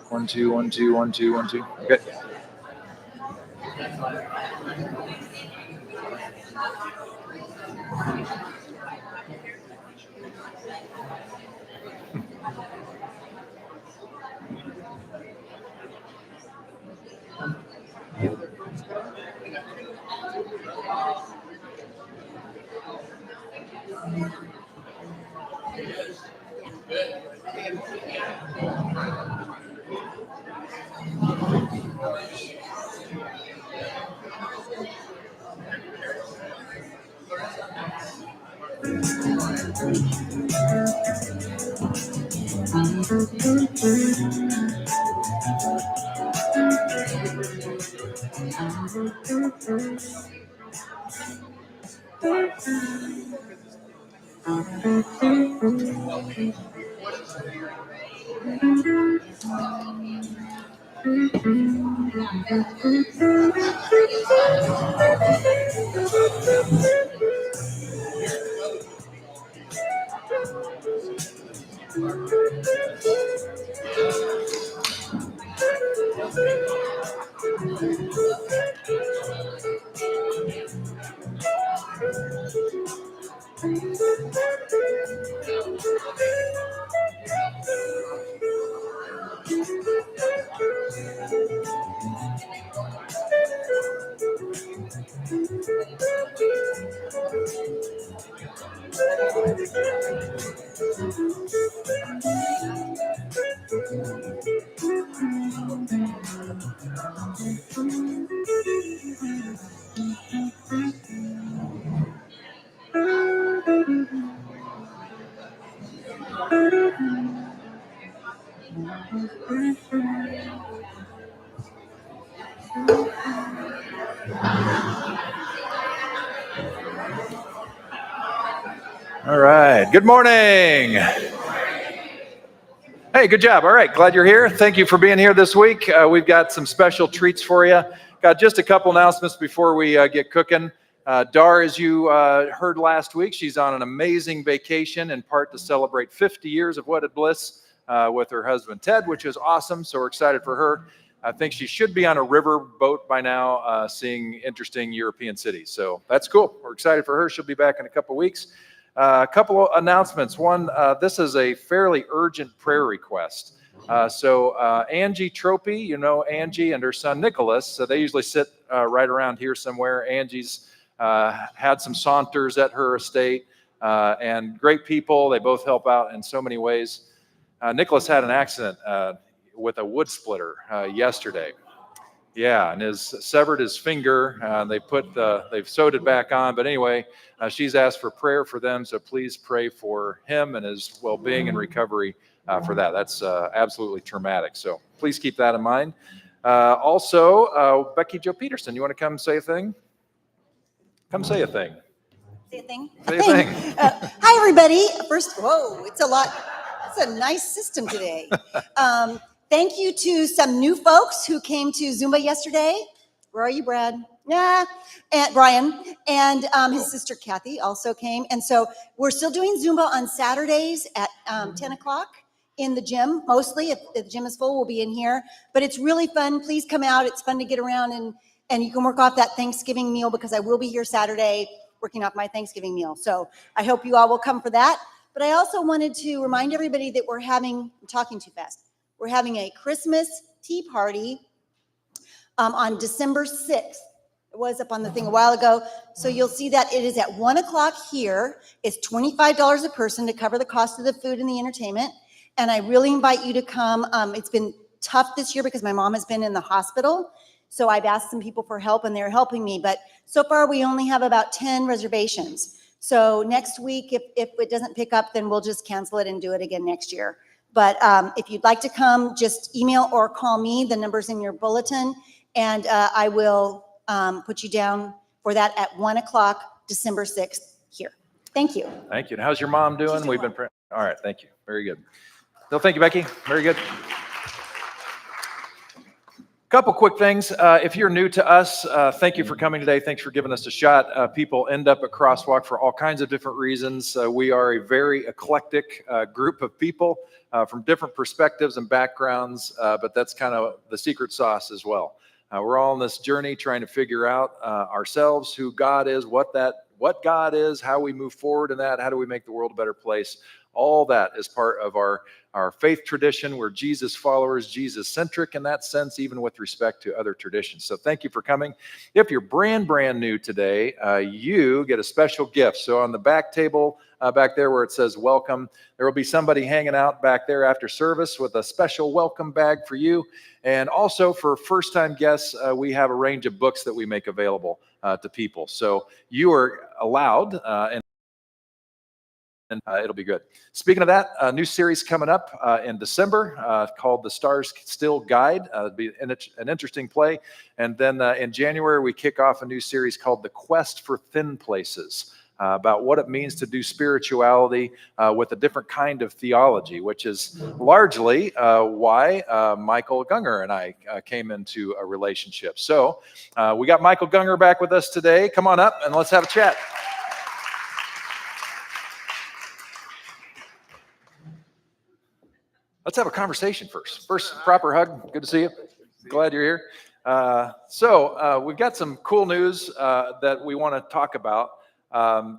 One, two, 1, 2, 1, 2, 1, 2. Okay. All right. Good morning. Hey, good job. All right. Glad you're here. Thank you for being here this week. We've got some special treats for you. Got just a couple announcements before we get cooking. Dar, as you heard last week, she's on an amazing vacation, in part to celebrate 50 years of wedded bliss with her husband, Ted, which is awesome. So we're excited for her. I think she should be on a river boat by now, seeing interesting European cities. So that's cool. We're excited for her. She'll be back in a couple weeks. A couple of announcements. One, this is a fairly urgent prayer request. So Angie Tropy, you know Angie and her son Nicholas, so they usually sit right around here somewhere. Angie's had some saunters at her estate. and great people. They both help out in so many ways. Nicholas had an accident with a wood splitter yesterday. Yeah, and severed his finger. They've sewed it back on. But anyway, she's asked for prayer for them. So please pray for him and his well-being and recovery for that. That's absolutely traumatic. So please keep that in mind. Also, Becky Joe Peterson, you want to come say a thing? Come say a thing. Say a thing. Say a thing. Hi, everybody. First, whoa, it's a lot. It's a nice system today. Thank you to some new folks who came to Zumba yesterday. Where are you, Brad? Yeah, and Brian and his sister Kathy also came. And so we're still doing Zumba on Saturdays at 10 o'clock in the gym. Mostly, if the gym is full, we'll be in here. But it's really fun. Please come out. It's fun to get around and you can work off that Thanksgiving meal because I will be here Saturday working off my Thanksgiving meal. So I hope you all will come for that. But I also wanted to remind everybody that I'm talking too fast. We're having a Christmas tea party on December 6th. It was up on the thing a while ago. So you'll see that it is at 1 o'clock here. It's $25 a person to cover the cost of the food and the entertainment. And I really invite you to come. It's been tough this year because my mom has been in the hospital. So I've asked some people for help and they're helping me. But so far we only have about 10 reservations. So next week, if it doesn't pick up, then we'll just cancel it and do it again next year. But if you'd like to come, just email or call me. The number's in your bulletin. And I will put you down for that at 1 o'clock, December 6th here. Thank you. Thank you. And how's your mom doing? She's doing well. All right. Thank you. Very good. No, thank you, Becky. Very good. Couple quick things. If you're new to us, thank you for coming today. Thanks for giving us a shot. People end up at Crosswalk for all kinds of different reasons. We are a very eclectic group of people from different perspectives and backgrounds, but that's kind of the secret sauce as well. We're all on this journey trying to figure out ourselves, who God is, what God is, how we move forward in that, how do we make the world a better place. All that is part of our faith tradition. We're Jesus followers, Jesus-centric in that sense, even with respect to other traditions. So thank you for coming. If you're brand new today, you get a special gift. So on the back table back there where it says welcome, there will be somebody hanging out back there after service with a special welcome bag for you. And also for first-time guests, we have a range of books that we make available to people. So you are allowed, and it'll be good. Speaking of that, a new series coming up in December called The Stars Still Guide. It'll be an interesting play. And then in January, we kick off a new series called The Quest for Thin Places, about what it means to do spirituality with a different kind of theology, which is largely why Michael Gungor and I came into a relationship. So we got Michael Gungor back with us today. Come on up and let's have a chat. Let's have a conversation first. First, proper hug. Good to see you. Glad you're here. So we've got some cool news that we want to talk about.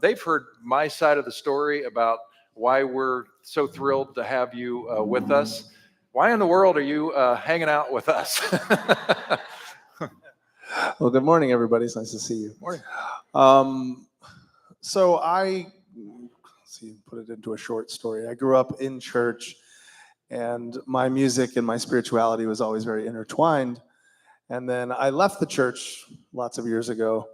They've heard my side of the story about why we're so thrilled to have you with us. Why in the world are you hanging out with us? Well, good morning, everybody. It's nice to see you. Morning. So put it into a short story. I grew up in church, and my music and my spirituality was always very intertwined. And then I left the church lots of years ago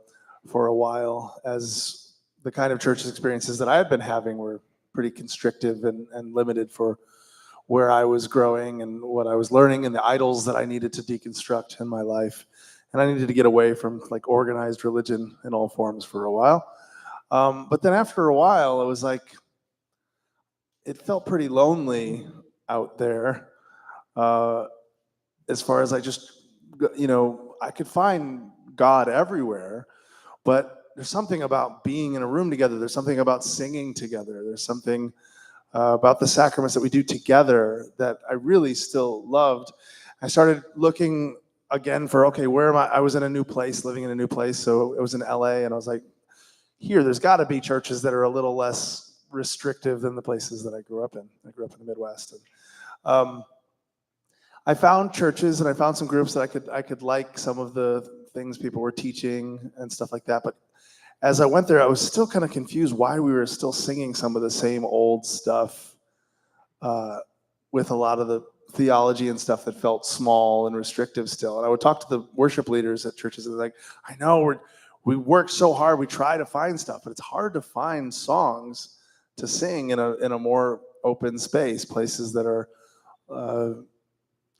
for a while, as the kind of church experiences that I had been having were pretty constrictive and limited for where I was growing and what I was learning and the idols that I needed to deconstruct in my life. And I needed to get away from like organized religion in all forms for a while. But then after a while, it was like, it felt pretty lonely out there, as far as I could find God everywhere, but there's something about being in a room together. There's something about singing together. There's something about the sacraments that we do together that I really still loved. I started looking again for, okay, where am I? I was in a new place, living in a new place. So it was in LA, and I was like, there's got to be churches that are a little less restrictive than the places that I grew up in. I grew up in the Midwest. And I found churches and I found some groups that I could like some of the things people were teaching and stuff like that. But as I went there, I was still kind of confused why we were still singing some of the same old stuff with a lot of the theology and stuff that felt small and restrictive still. And I would talk to the worship leaders at churches and they're like, I know we work so hard, we try to find stuff, but it's hard to find songs to sing in a more open space, places that are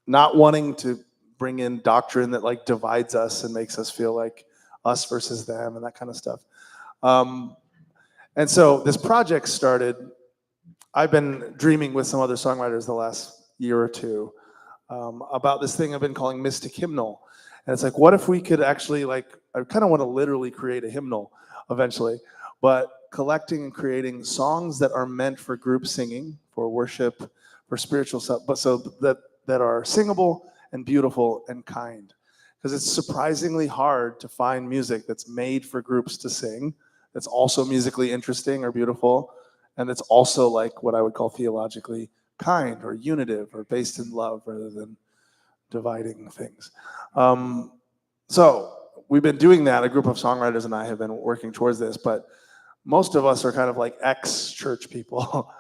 not wanting to bring in doctrine that like divides us and makes us feel like us versus them and that kind of stuff. And so this project started. I've been dreaming with some other songwriters the last year or two about this thing I've been calling Mystic Hymnal. And it's like, what if we could actually, like, I kind of want to literally create a hymnal eventually, but collecting and creating songs that are meant for group singing, for worship, for spiritual stuff, but so that are singable and beautiful and kind. Because it's surprisingly hard to find music that's made for groups to sing, that's also musically interesting or beautiful, and that's also like what I would call theologically kind or unitive or based in love rather than dividing things. So we've been doing that. A group of songwriters and I have been working towards this, but most of us are kind of like ex-church people.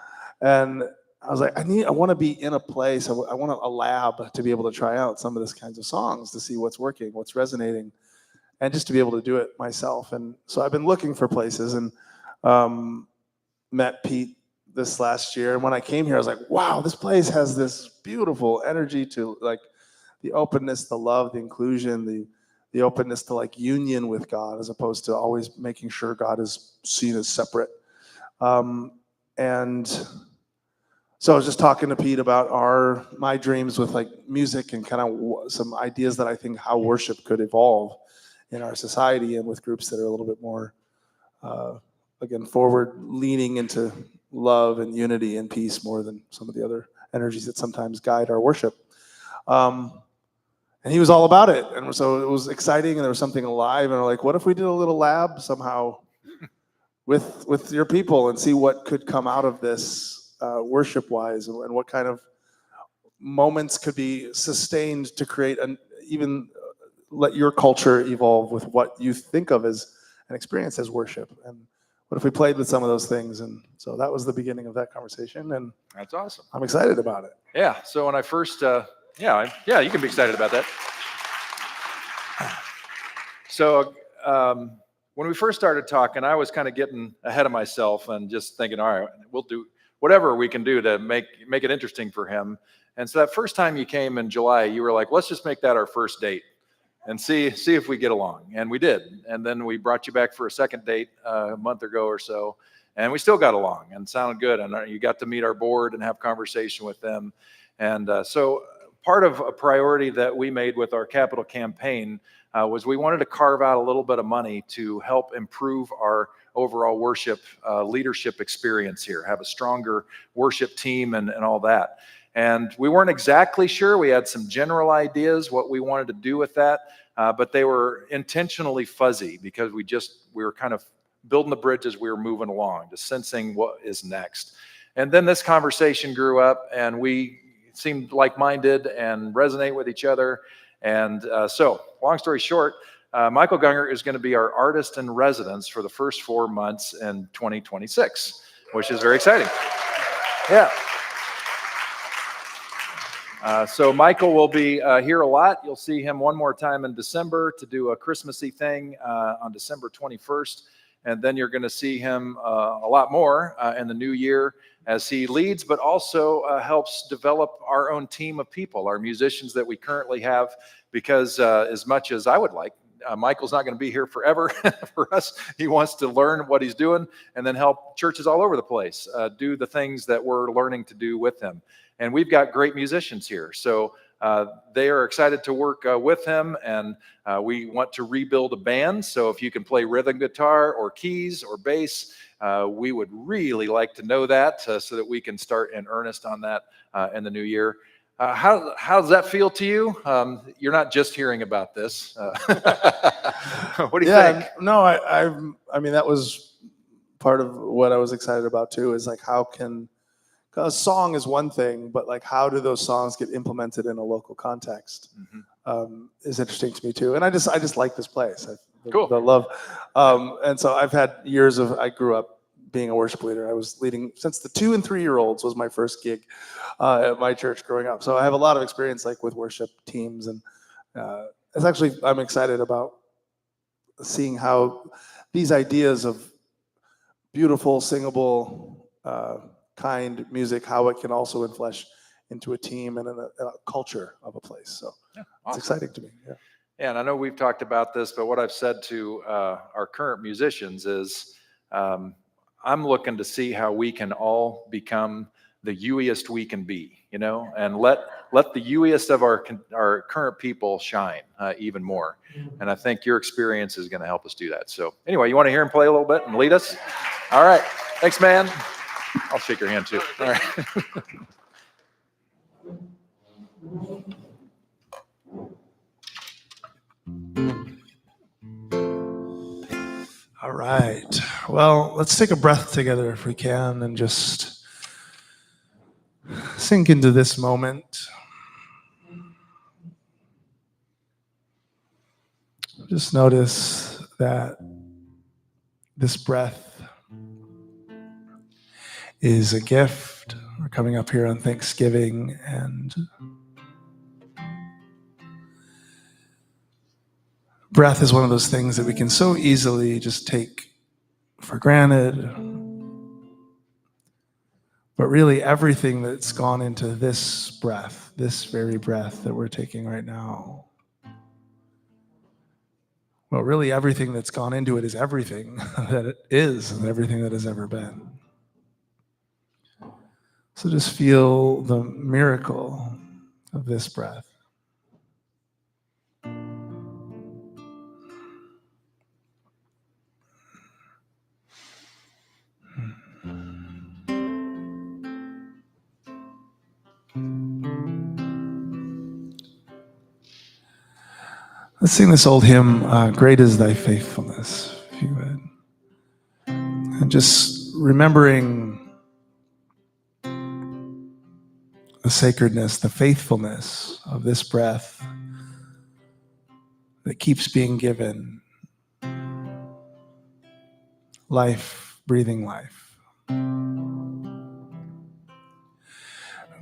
And I was like, I want to be in a place, I want a lab to be able to try out some of these kinds of songs to see what's working, what's resonating, and just to be able to do it myself. And so I've been looking for places and met Pete this last year. And when I came here, I was like, wow, this place has this beautiful energy to like the openness, the love, the inclusion, the openness to like union with God, as opposed to always making sure God is seen as separate. And so I was just talking to Pete about my dreams with like music and kind of some ideas that I think how worship could evolve in our society and with groups that are a little bit more, again, forward leaning into love and unity and peace more than some of the other energies that sometimes guide our worship. And he was all about it. And so it was exciting and there was something alive. And we're like, what if we did a little lab somehow with your people and see what could come out of this worship-wise and what kind of moments could be sustained to create even let your culture evolve with what you think of as an experience as worship. And what if we played with some of those things? And so that was the beginning of that conversation. And That's awesome. I'm excited about it. Yeah. So when I first, yeah, you can be excited about that. So when we first started talking, I was kind of getting ahead of myself and just thinking, all right, we'll do whatever we can do to make it interesting for him. And so that first time you came in July, you were like, let's just make that our first date and see if we get along. And we did. And then we brought you back for a second date a month ago or so. And we still got along and sounded good. And you got to meet our board and have conversation with them. And so part of a priority that we made with our capital campaign was we wanted to carve out a little bit of money to help improve our overall worship leadership experience here, have a stronger worship team and all that. And we weren't exactly sure. We had some general ideas what we wanted to do with that, but they were intentionally fuzzy because we were kind of building the bridge as we were moving along, just sensing what is next. And then this conversation grew up and we seemed like-minded and resonate with each other. And so, long story short, Michael Gungor is going to be our artist in residence for the first 4 months in 2026, which is very exciting. Yeah. So Michael will be here a lot. You'll see him one more time in December to do a Christmassy thing on December 21st. And then you're going to see him a lot more in the new year as he leads, but also helps develop our own team of people, our musicians that we currently have, because as much as I would like, Michael's not going to be here forever for us. He wants to learn what he's doing and then help churches all over the place do the things that we're learning to do with him. And we've got great musicians here. So they are excited to work with him, and we want to rebuild a band. So if you can play rhythm guitar or keys or bass, we would really like to know that so that we can start in earnest on that in the new year. How does that feel to you? You're not just hearing about this. What do you think? No, I mean, that was part of what I was excited about too, is like a song is one thing, but like how do those songs get implemented in a local context is interesting to me too. And I just like this place. Cool. the love. And so I grew up being a worship leader. I was leading since the 2 and 3 year olds was my first gig at my church growing up. So I have a lot of experience like with worship teams, and I'm excited about seeing how these ideas of beautiful, singable, kind music, how it can also inflesh into a team and a culture of a place. So Awesome. it's exciting to me. Yeah. And I know we've talked about this, but what I've said to our current musicians is I'm looking to see how we can all become the you-iest we can be, and let the you-iest of our current people shine even more. And I think your experience is going to help us do that. So anyway, you want to hear him play a little bit and lead us? All right. Thanks, man. I'll shake your hand too. All right. All right. Well, let's take a breath together if we can and just sink into this moment. Just notice that this breath is a gift. We're coming up here on Thanksgiving, and breath is one of those things that we can so easily just take for granted. But really, everything that's gone into this breath, this very breath that we're taking right now, well, really everything that's gone into it is everything that it is and everything that has ever been. So just feel the miracle of this breath. Let's sing this old hymn, Great is Thy Faithfulness, if you would. And just remembering the sacredness, the faithfulness of this breath that keeps being given life, breathing life.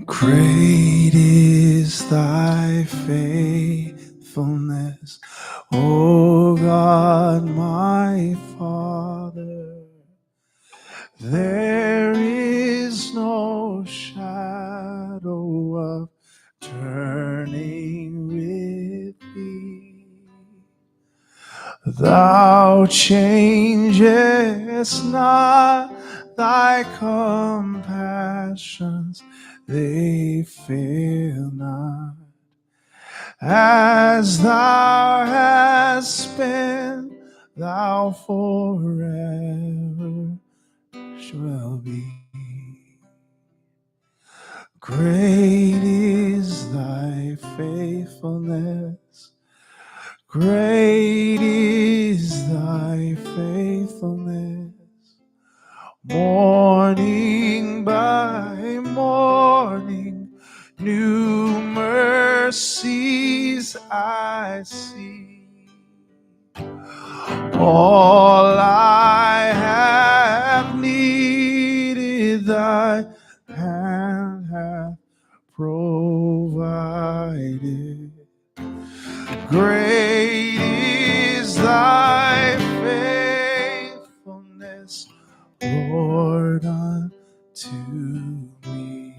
Great is thy faithfulness, O God, my Father. There is no shadow of turning with thee. Thou changest not, thy compassions, they fail not. As thou hast been, thou forever shall be. Great is thy faithfulness. Great is thy faithfulness. Morning by morning, new mercies I see. All I have needed, thy hand hath provided. Great is thy faithfulness, Lord, unto me.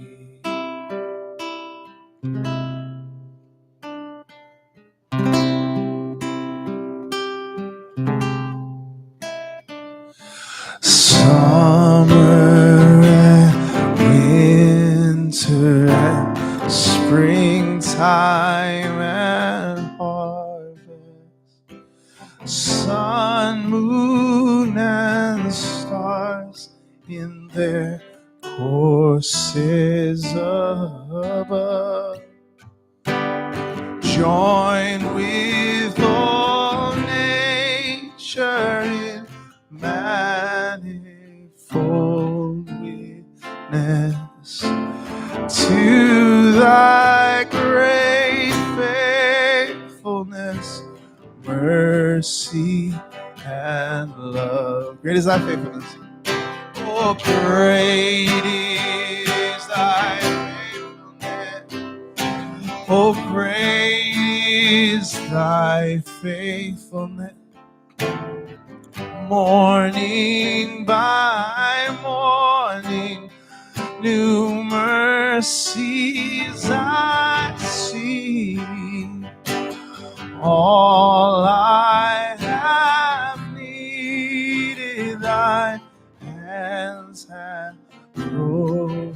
Summer and winter and springtime and harvest, sun, moon, and stars in their courses above, join with all nature in manifold witness to thy great faithfulness, mercy, is thy faithfulness. Oh, great is thy faithfulness. Oh, great is thy faithfulness. Morning by morning, new mercies I see. All I have needed, thy hands have provided.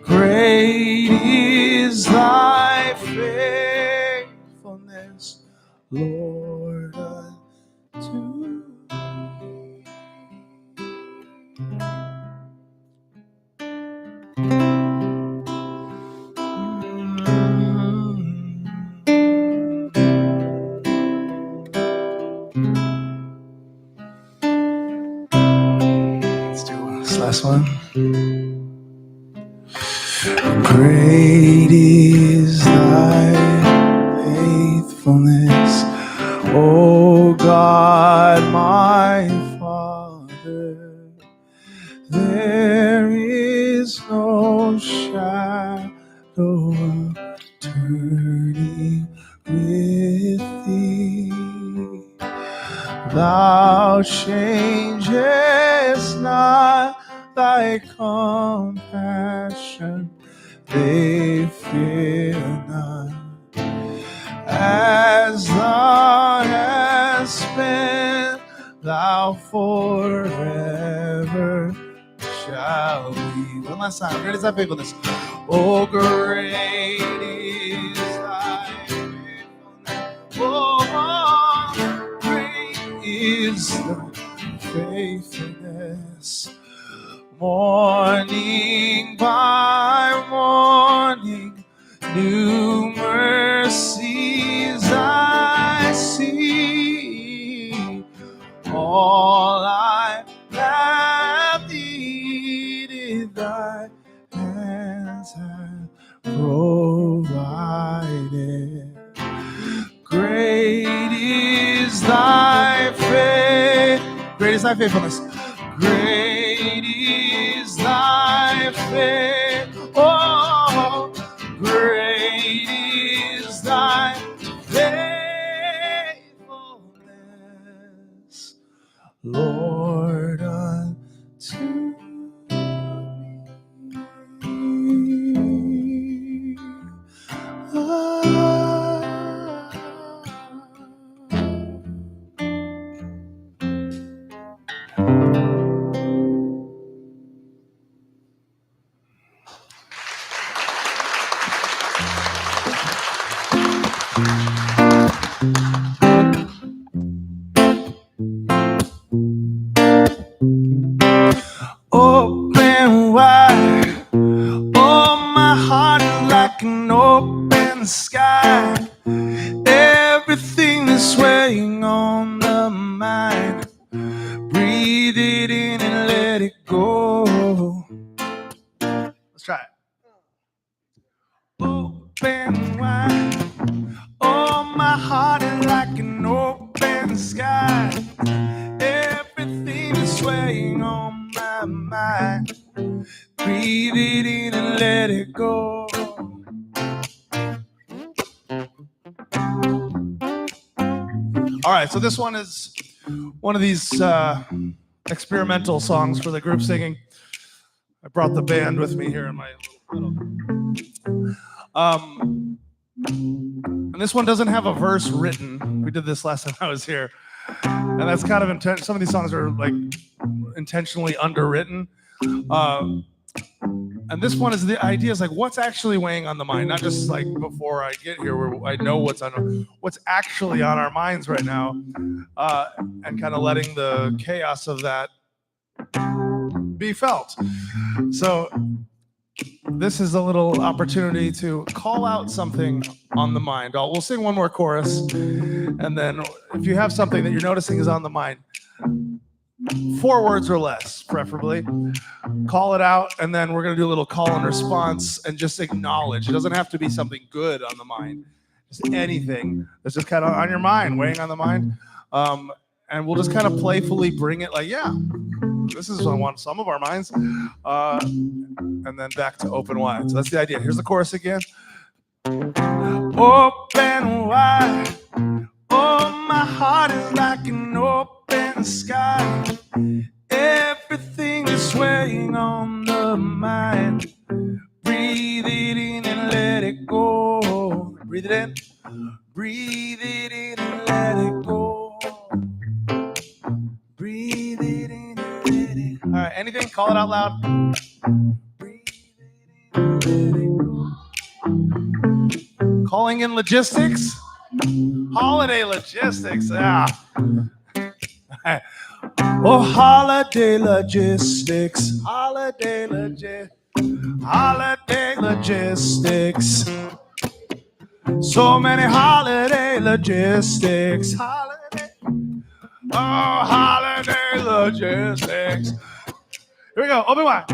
Great is thy faithfulness, Lord, unto me. Let's do this last one. Great is thy faithfulness, O God, my Father. There is no shadow of turning with thee. Thou changest not, thy compassion they fear not. As thou hast been, thou forever shall be. One last time. Great is thy faithfulness. Oh, great is thy faithfulness. Oh, great is thy faithfulness. Morning by morning, new mercies I see. All I have needed, thy hands have provided. Great is thy faith. Great is thy faithfulness. Great is thy faith. Oh, great is thy faithfulness, Lord, unto me. Open wide, oh, my heart is like an open sky. Everything is swaying on the mind. Breathe it in and let it go. Let's try it. Open wide, oh, my heart is like an open sky. Everything is swaying on my mind. Breathe it in and let it go. All right, so this one is one of these experimental songs for the group singing. I brought the band with me here in my little. And this one doesn't have a verse written. We did this last time I was here. And that's kind of intense. Some of these songs are like intentionally underwritten. And this one is the idea is like what's actually weighing on the mind, not just like before I get here where I know what's actually on our minds right now, and kind of letting the chaos of that be felt. So this is a little opportunity to call out something on the mind. We'll sing one more chorus, and then if you have something that you're noticing is on the mind, 4 words or less, preferably, call it out, and then we're going to do a little call and response and just acknowledge. It doesn't have to be something good on the mind, just anything that's just kind of on your mind, weighing on the mind. and we'll just kind of playfully bring it like, yeah, this is on some of our minds. And then back to open wide. So that's the idea. Here's the chorus again. Open wide. Oh, my heart is like an open sky. Everything is swaying on the mind. Breathe it in and let it go. Breathe it in. Breathe it in and let it go. Breathe it in and let it go. All right, anything? Call it out loud. Breathe it in and let it go. Calling in logistics. Holiday logistics. Yeah. Oh, holiday logistics. Holiday logistics. So many holiday logistics. Holiday. Oh, holiday logistics. Here we go. Open wide.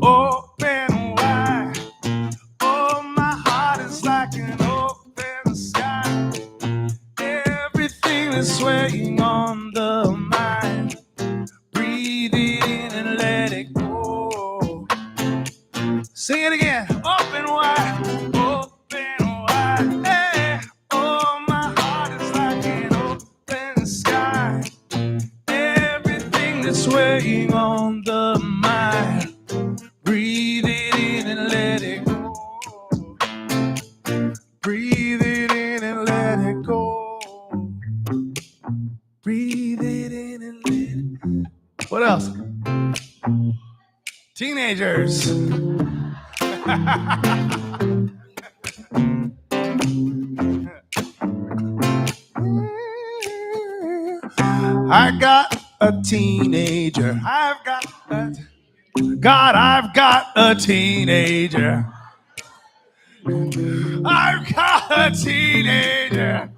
Open wide. Oh, my heart is like an open sky. Everything is swaying on the mind. Breathe it in and let it go. Sing it again. Open wide. Open wide. Hey. Oh, my heart is like an open sky. Everything is swaying on the mind. Breathe it in and let it go. Breathe it in and let it go. Breathe it in and let it go. What else? Teenagers. I got a teenager. I've got a teenager. I've got a teenager.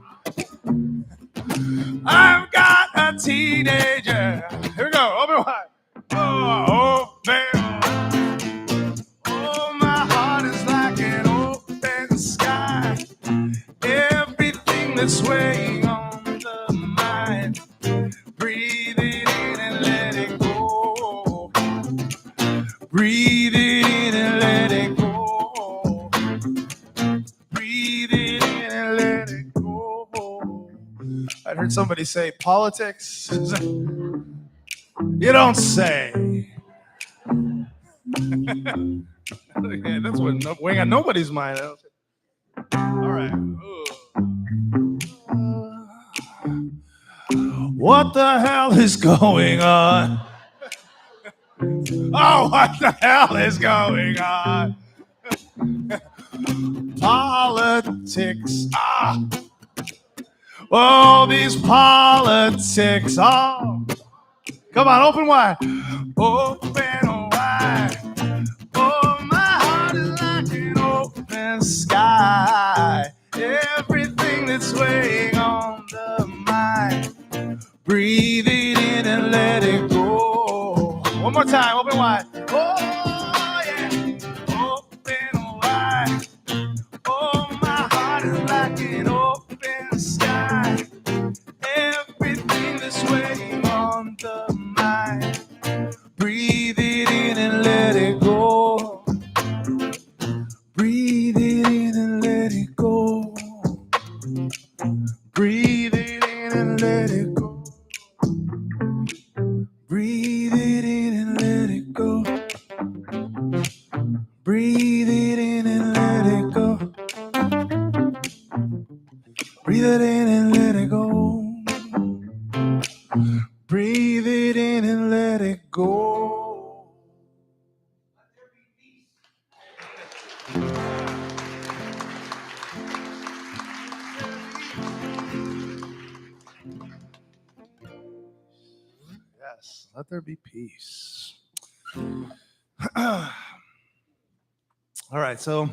I've got a teenager. Here we go. Open wide. Oh, open wide. Oh, my heart is like an open sky. Everything that's weighing on the mind. Breathe it in and let it go. Breathe it in and let it go. Breathe it in and let it go. I heard somebody say politics. You don't say. Yeah, that's what weighing on nobody's mind. All right. What the hell is going on? Oh, what the hell is going on? Politics. Oh, these politics. Oh, come on, open wide. Open wide. Oh, my heart is like an open sky. Everything that's weighing on the mind. Breathe it in and let it go. One more time, open wide. Oh, yeah. Open wide. Oh, my heart is like an open sky. Everything that's weighing on the mind. Breathe it in and let it go. Breathe it in and let it go. Breathe it in and let it go. Breathe it in and let it go. Breathe it in and let it go. Breathe it in and let it go. Breathe it in and let it go. Yes, let there be peace. All right, so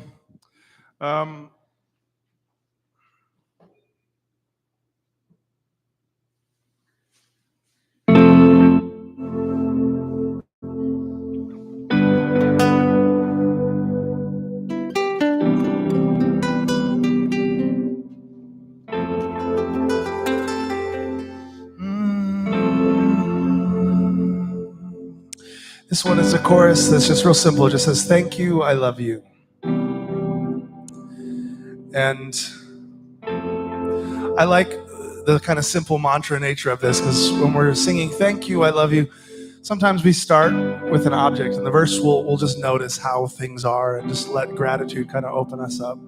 This one is a chorus that's just real simple. It just says, thank you, I love you. And I like the kind of simple mantra nature of this, because when we're singing thank you, I love you, sometimes we start with an object, and the verse we'll just notice how things are and just let gratitude kind of open us up.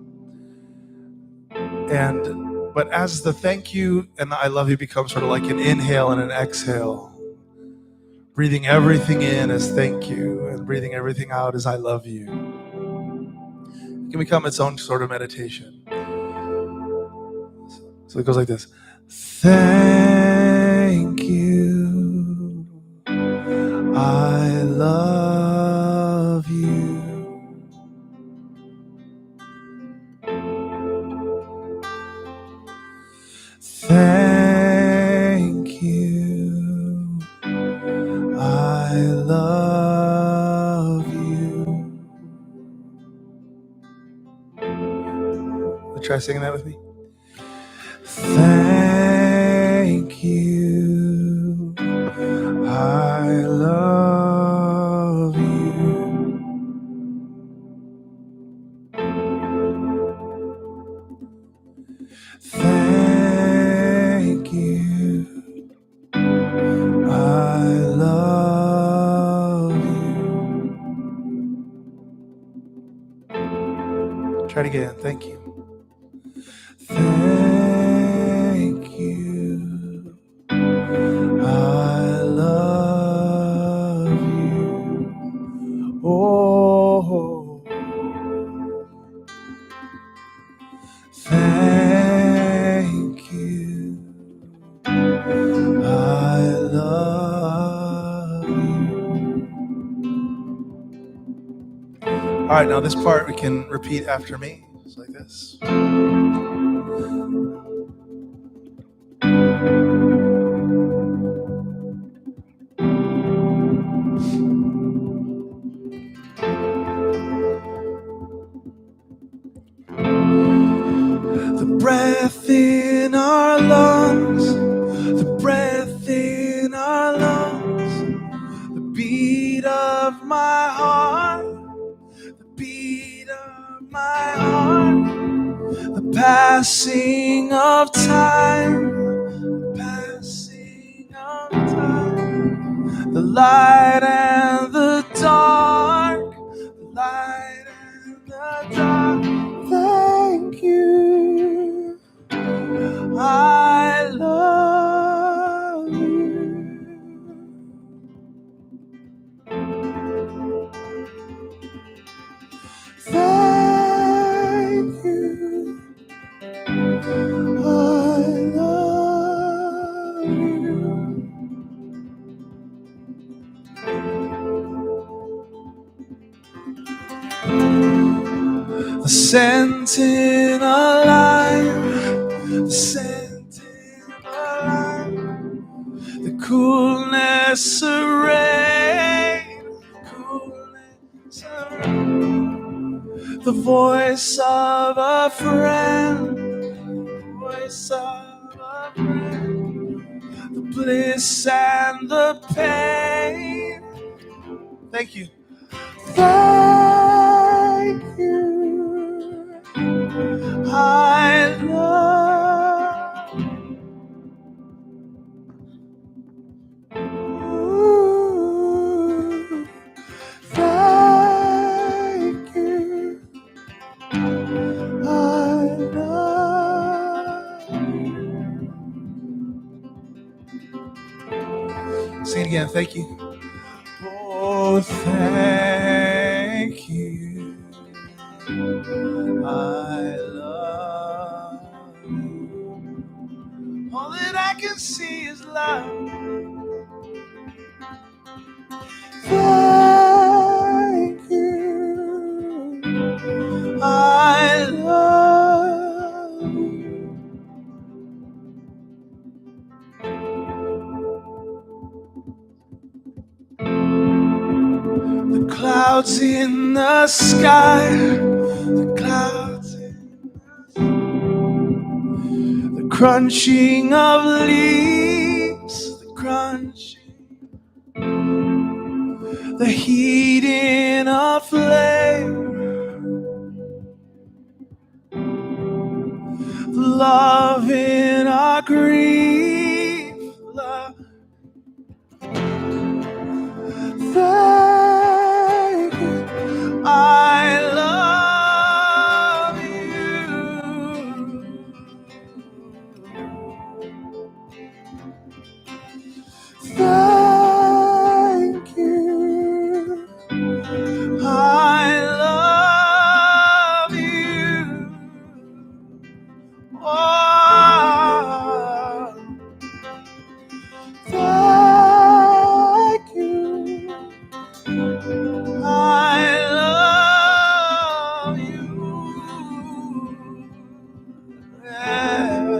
But as the thank you and the I love you becomes sort of like an inhale and an exhale, breathing everything in as thank you and breathing everything out as I love you, it can become its own sort of meditation. So it goes like this. Thank you, I love you. Thank you, I love you. Try singing that with me. Thank you, I love you. Thank you, I love you. Try it again. Thank you. Thank you, I love you. Oh, thank you, I love you. All right, now this part we can repeat after me. It's like this. The breath in our lungs, the breath in our lungs, the beat of my heart, the beat of my heart, the passing of time, the passing of time, the light and the dark, the light and the dark. Thank you, I love you. Thank you, I love you. The scent in a life, the scent in a life, the coolness of rain, the coolness of rain, the voice of a friend, the voice of a friend, the bliss and the pain. Thank you. Thank you, I love you. Thank you, I love you. Sing it again. Thank you. Oh, thank you, I love you. All that I can see is love. Thank you, I love you. The clouds in the sky, the clouds in the crunching of leaves, the crunching, the heat in a flame, love in our grief, love. Thank you, I love you. Thank you, I love you. Oh, thank you, I love you. Yeah.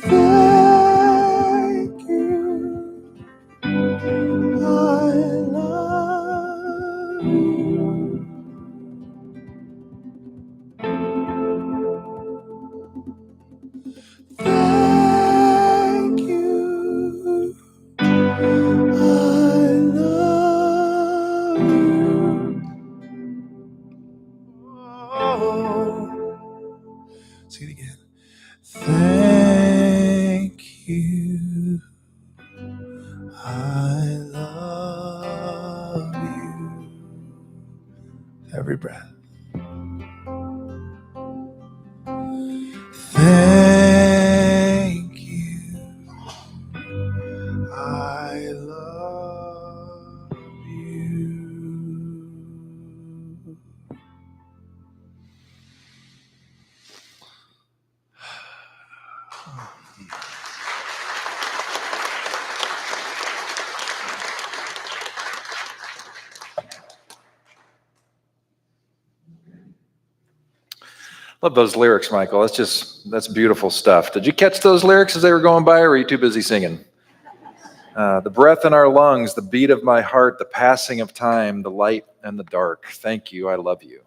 Thank you, I love you. Thank you, I love you. Oh, sing it again. Thank you, I love you. Every breath. Thank you, I love you. Love those lyrics, Michael. That's beautiful stuff. Did you catch those lyrics as they were going by, or were you too busy singing? The breath in our lungs, the beat of my heart, the passing of time, the light and the dark. Thank you, I love you.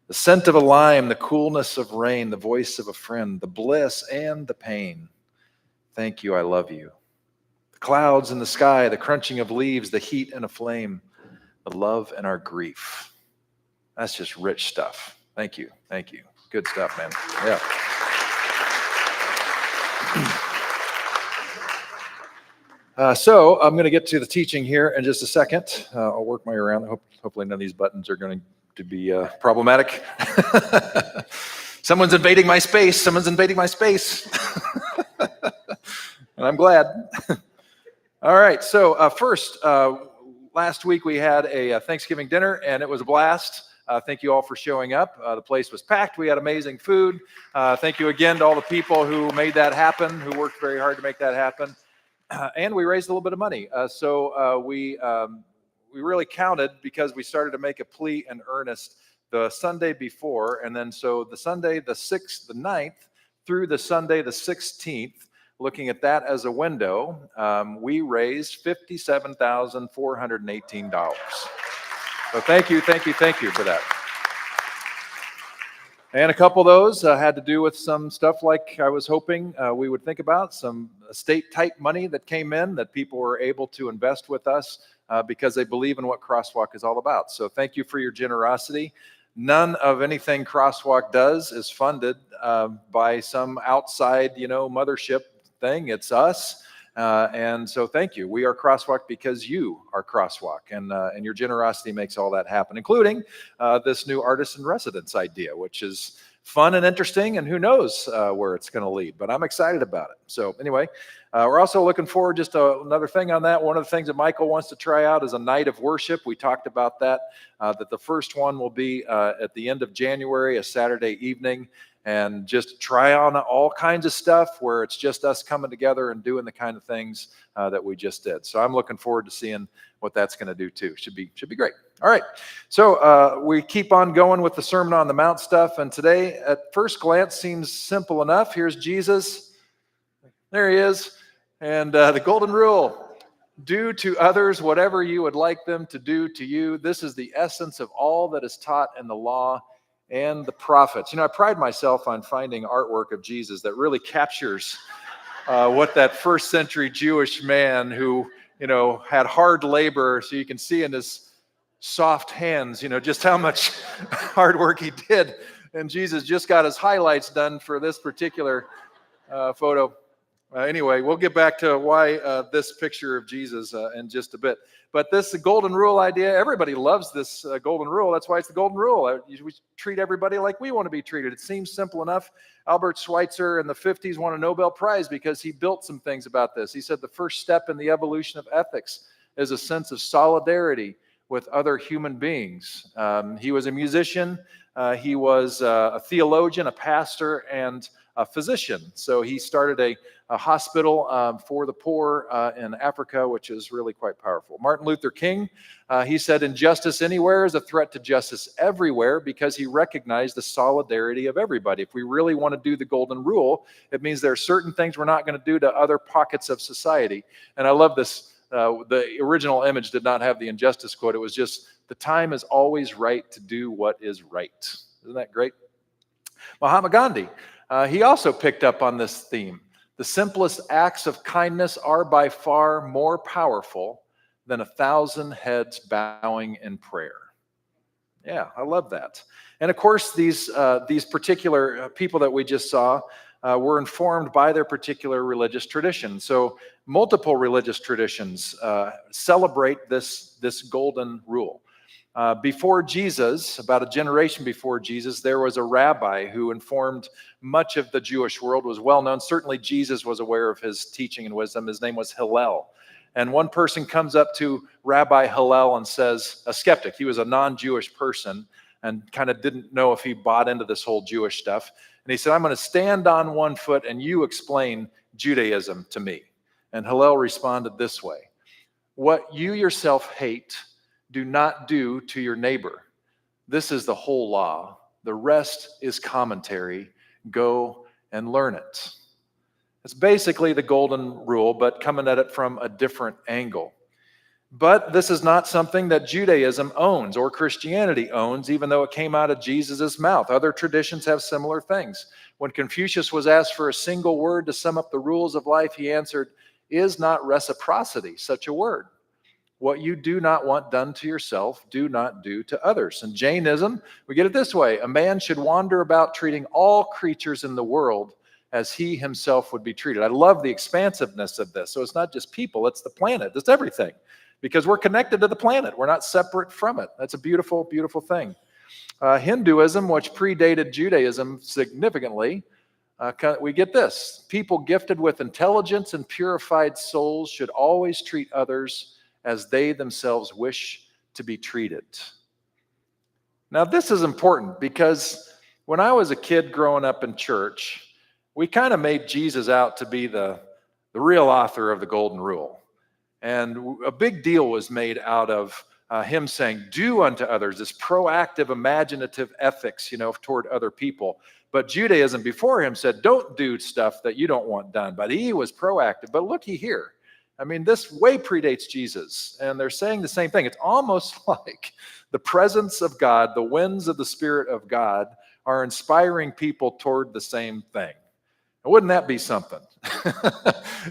The scent of a lime, the coolness of rain, the voice of a friend, the bliss and the pain. Thank you, I love you. The clouds in the sky, the crunching of leaves, the heat and a flame, the love and our grief. That's just rich stuff. Thank you, thank you. Good stuff, man. Yeah. So I'm going to get to the teaching here in just a second. I'll work my way around. Hopefully none of these buttons are going to be problematic. Someone's invading my space. Someone's invading my space. And I'm glad. All right. So first, last week we had a Thanksgiving dinner, and it was a blast. Thank you all for showing up. The place was packed. We had amazing food. Thank you again to all the people who made that happen, who worked very hard to make that happen. And we raised a little bit of money. So we really counted, because we started to make a plea in earnest the Sunday before. And then so the Sunday, the 6th, the 9th, through the Sunday, the 16th, looking at that as a window, we raised $57,418. So thank you for that. And a couple of those had to do with some stuff like I was hoping we would think about, some estate-type money that came in that people were able to invest with us because they believe in what Crosswalk is all about. So thank you for your generosity. None of anything Crosswalk does is funded by some outside, mothership thing. It's us. And so thank you. We are Crosswalk because you are Crosswalk, and your generosity makes all that happen, including this new artist in residence idea, which is fun and interesting, and who knows where it's going to lead, but I'm excited about it. So anyway, we're also looking forward, just another thing on that. One of the things that Michael wants to try out is a night of worship. We talked about that the first one will be at the end of January, a Saturday evening, and just try on all kinds of stuff where it's just us coming together and doing the kind of things that we just did. So I'm looking forward to seeing what that's going to do too. Should be great. All right. So we keep on going with the Sermon on the Mount stuff. And today, at first glance, seems simple enough. Here's Jesus. There he is. And the golden rule: do to others whatever you would like them to do to you. This is the essence of all that is taught in the law and the prophets. I pride myself on finding artwork of Jesus that really captures what that first century Jewish man who had hard labor. So you can see in his soft hands, just how much hard work he did. And Jesus just got his highlights done for this particular photo. Anyway, we'll get back to why this picture of Jesus in just a bit. But this golden rule idea, everybody loves this golden rule. That's why it's the golden rule. We treat everybody like we want to be treated. It seems simple enough. Albert Schweitzer in the 50s won a Nobel Prize because he built some things about this. He said the first step in the evolution of ethics is a sense of solidarity with other human beings. He was a musician. He was a theologian, a pastor, and a physician. So he started a hospital for the poor in Africa, which is really quite powerful. Martin Luther King, he said, injustice anywhere is a threat to justice everywhere, because he recognized the solidarity of everybody. If we really want to do the golden rule, it means there are certain things we're not going to do to other pockets of society. And I love this. The original image did not have the injustice quote. It was just, the time is always right to do what is right. Isn't that great? Mahatma Gandhi, he also picked up on this theme. The simplest acts of kindness are by far more powerful than 1,000 heads bowing in prayer. Yeah, I love that. And of course, these particular people that we just saw were informed by their particular religious tradition. So multiple religious traditions celebrate this golden rule. Before Jesus, about a generation before Jesus, there was a rabbi who informed much of the Jewish world, was well known. Certainly Jesus was aware of his teaching and wisdom. His name was Hillel. And one person comes up to Rabbi Hillel and says, a skeptic, he was a non-Jewish person and kind of didn't know if he bought into this whole Jewish stuff. And he said, I'm going to stand on one foot and you explain Judaism to me. And Hillel responded this way: what you yourself hate, do not do to your neighbor. This is the whole law. The rest is commentary. Go and learn it. It's basically the golden rule, but coming at it from a different angle. But this is not something that Judaism owns or Christianity owns, even though it came out of Jesus' mouth. Other traditions have similar things. When Confucius was asked for a single word to sum up the rules of life, he answered, "Is not reciprocity such a word? What you do not want done to yourself, do not do to others." In Jainism, we get it this way: a man should wander about treating all creatures in the world as he himself would be treated. I love the expansiveness of this. So it's not just people, it's the planet, it's everything. Because we're connected to the planet. We're not separate from it. That's a beautiful, beautiful thing. Hinduism, which predated Judaism significantly, we get this: people gifted with intelligence and purified souls should always treat others as they themselves wish to be treated. Now, this is important because when I was a kid growing up in church, we kind of made Jesus out to be the real author of the golden rule. And a big deal was made out of him saying, do unto others, this proactive, imaginative ethics, toward other people. But Judaism before him said, don't do stuff that you don't want done. But he was proactive. But looky here. I mean, this way predates Jesus, and they're saying the same thing. It's almost like the presence of God, the winds of the Spirit of God, are inspiring people toward the same thing. Wouldn't that be something?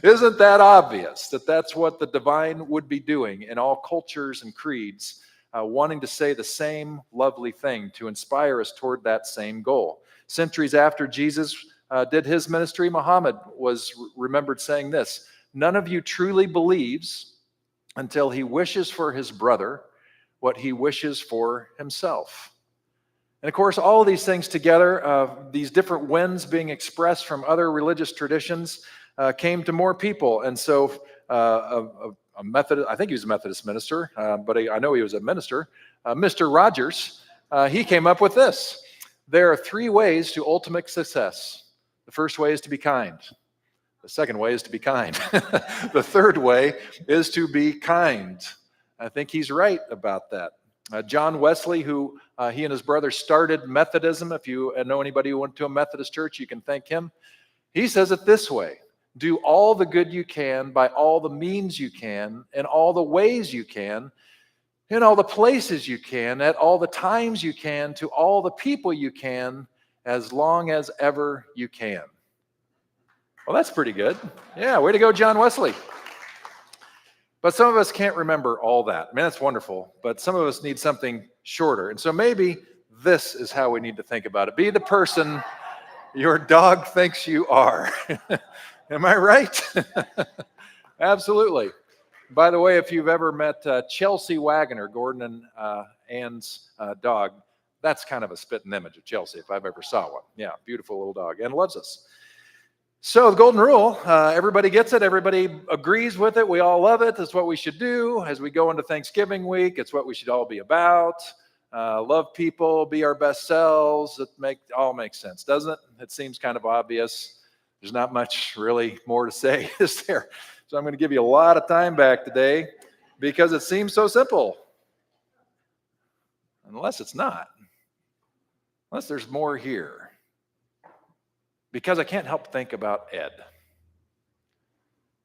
Isn't that obvious that that's what the divine would be doing in all cultures and creeds, wanting to say the same lovely thing to inspire us toward that same goal? Centuries after Jesus did his ministry, Muhammad was remembered saying this: none of you truly believes until he wishes for his brother what he wishes for himself. And of course, all of these things together, these different winds being expressed from other religious traditions, came to more people. And so a Methodist, I think he was a Methodist minister, but I know he was a minister, Mr. Rogers, he came up with this: there are 3 ways to ultimate success. The first way is to be kind. The second way is to be kind. The third way is to be kind. I think he's right about that. John Wesley, who he and his brother started Methodism. If you know anybody who went to a Methodist church, you can thank him. He says it this way: do all the good you can by all the means you can, in all the ways you can, in all the places you can, at all the times you can, to all the people you can, as long as ever you can. Well, that's pretty good. Yeah, way to go, John Wesley. But some of us can't remember all that. I mean, that's wonderful, but some of us need something shorter. And so maybe this is how we need to think about it. Be the person your dog thinks you are. Am I right? Absolutely. By the way, if you've ever met Chelsea Wagoner, Gordon and Ann's dog, that's kind of a spitting image of Chelsea if I've ever saw one. Yeah, beautiful little dog and loves us. So the golden rule, everybody gets it. Everybody agrees with it. We all love it. That's what we should do as we go into Thanksgiving week. It's what we should all be about. Love people, be our best selves. It all makes sense, doesn't it? It seems kind of obvious. There's not much really more to say, is there? So I'm going to give you a lot of time back today because it seems so simple. Unless it's not. Unless there's more here. Because I can't help think about Ed.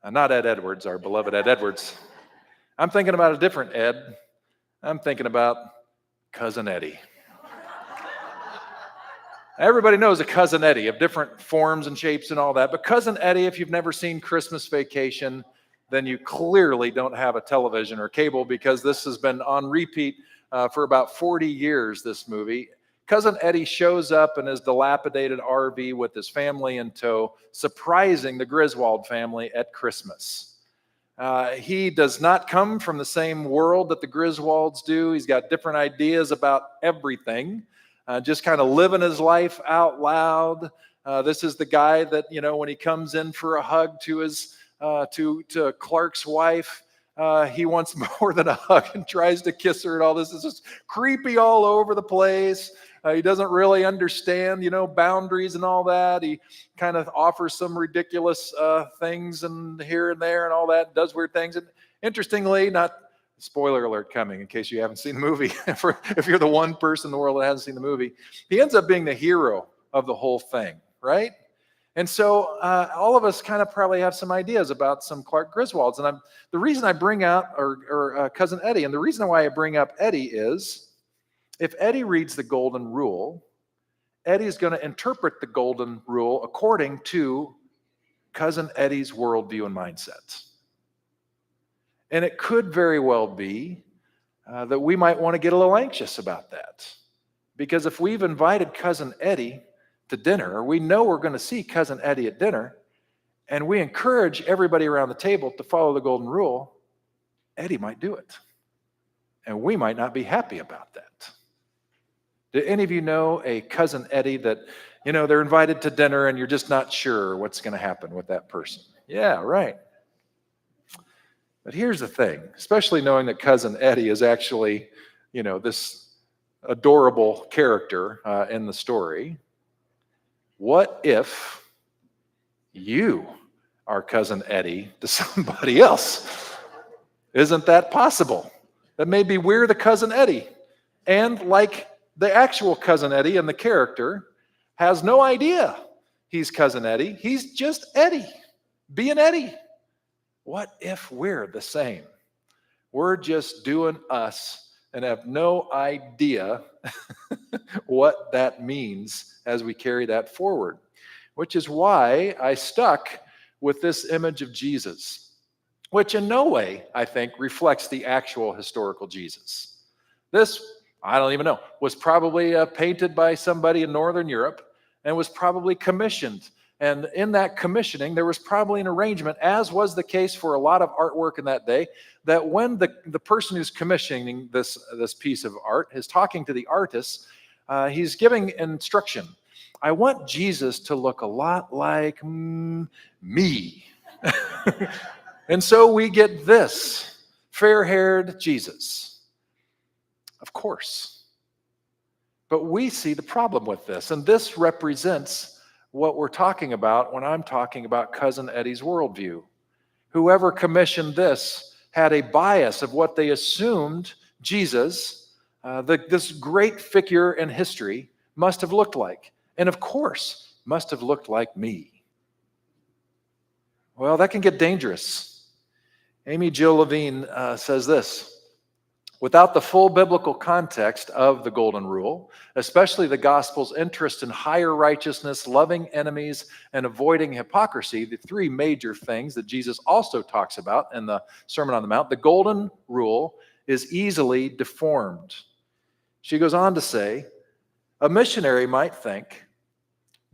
Not Ed Edwards, our beloved Ed Edwards. I'm thinking about a different Ed. I'm thinking about Cousin Eddie. Everybody knows a Cousin Eddie of different forms and shapes and all that. But Cousin Eddie, if you've never seen Christmas Vacation, then you clearly don't have a television or cable because this has been on repeat for about 40 years, this movie. Cousin Eddie shows up in his dilapidated RV with his family in tow, surprising the Griswold family at Christmas. He does not come from the same world that the Griswolds do. He's got different ideas about everything, just kind of living his life out loud. This is the guy that, when he comes in for a hug to his to Clark's wife, he wants more than a hug and tries to kiss her and all this. It's just creepy all over the place. He doesn't really understand, boundaries and all that. He kind of offers some ridiculous things and here and there and all that, does weird things. And interestingly, not spoiler alert coming in case you haven't seen the movie, if you're the one person in the world that hasn't seen the movie, he ends up being the hero of the whole thing, right? And so all of us kind of probably have some ideas about some Clark Griswolds. And the reason I bring out, or Cousin Eddie, and the reason why I bring up Eddie is, if Eddie reads the golden rule, Eddie's going to interpret the golden rule according to Cousin Eddie's worldview and mindset. And it could very well be that we might want to get a little anxious about that. Because if we've invited Cousin Eddie to dinner, or we know we're going to see Cousin Eddie at dinner, and we encourage everybody around the table to follow the golden rule, Eddie might do it. And we might not be happy about that. Do any of you know a Cousin Eddie that, they're invited to dinner and you're just not sure what's going to happen with that person? Yeah, right. But here's the thing, especially knowing that Cousin Eddie is actually, this adorable character in the story. What if you are Cousin Eddie to somebody else? Isn't that possible? That maybe we're the Cousin Eddie. And like the actual Cousin Eddie and the character has no idea he's Cousin Eddie. He's just Eddie, being Eddie. What if we're the same? We're just doing us and have no idea what that means as we carry that forward, which is why I stuck with this image of Jesus, which in no way, I think, reflects the actual historical Jesus. This, I don't even know, was probably painted by somebody in Northern Europe and was probably commissioned. And in that commissioning, there was probably an arrangement, as was the case for a lot of artwork in that day, that when the person who's commissioning this piece of art is talking to the artist, he's giving instruction. I want Jesus to look a lot like me. And so we get this fair-haired Jesus. Of course. But we see the problem with this, and this represents what we're talking about when I'm talking about Cousin Eddie's worldview. Whoever commissioned this had a bias of what they assumed Jesus, this great figure in history, must have looked like. And of course, must have looked like me. Well, that can get dangerous. Amy Jill Levine says this: Without the full biblical context of the Golden Rule, especially the gospel's interest in higher righteousness, loving enemies, and avoiding hypocrisy, the three major things that Jesus also talks about in the Sermon on the Mount, the Golden Rule is easily deformed. She goes on to say, a missionary might think,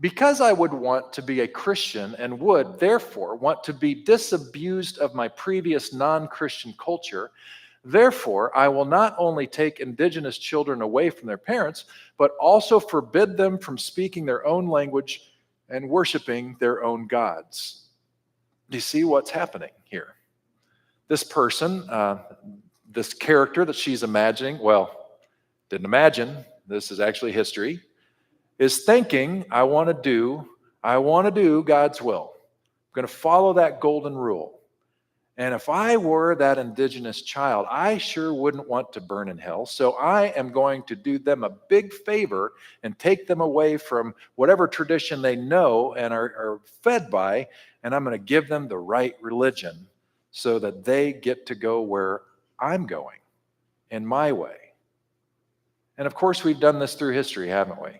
because I would want to be a Christian and would therefore want to be disabused of my previous non-Christian culture, therefore I will not only take indigenous children away from their parents, but also forbid them from speaking their own language and worshiping their own gods. Do you see what's happening here? This person, this character that she's imagining, well, didn't imagine, this is actually history, is thinking, I want to do God's will. I'm going to follow that golden rule. And if I were that indigenous child, I sure wouldn't want to burn in hell. So I am going to do them a big favor and take them away from whatever tradition they know and are fed by, and I'm going to give them the right religion so that they get to go where I'm going in my way. And of course, we've done this through history, haven't we?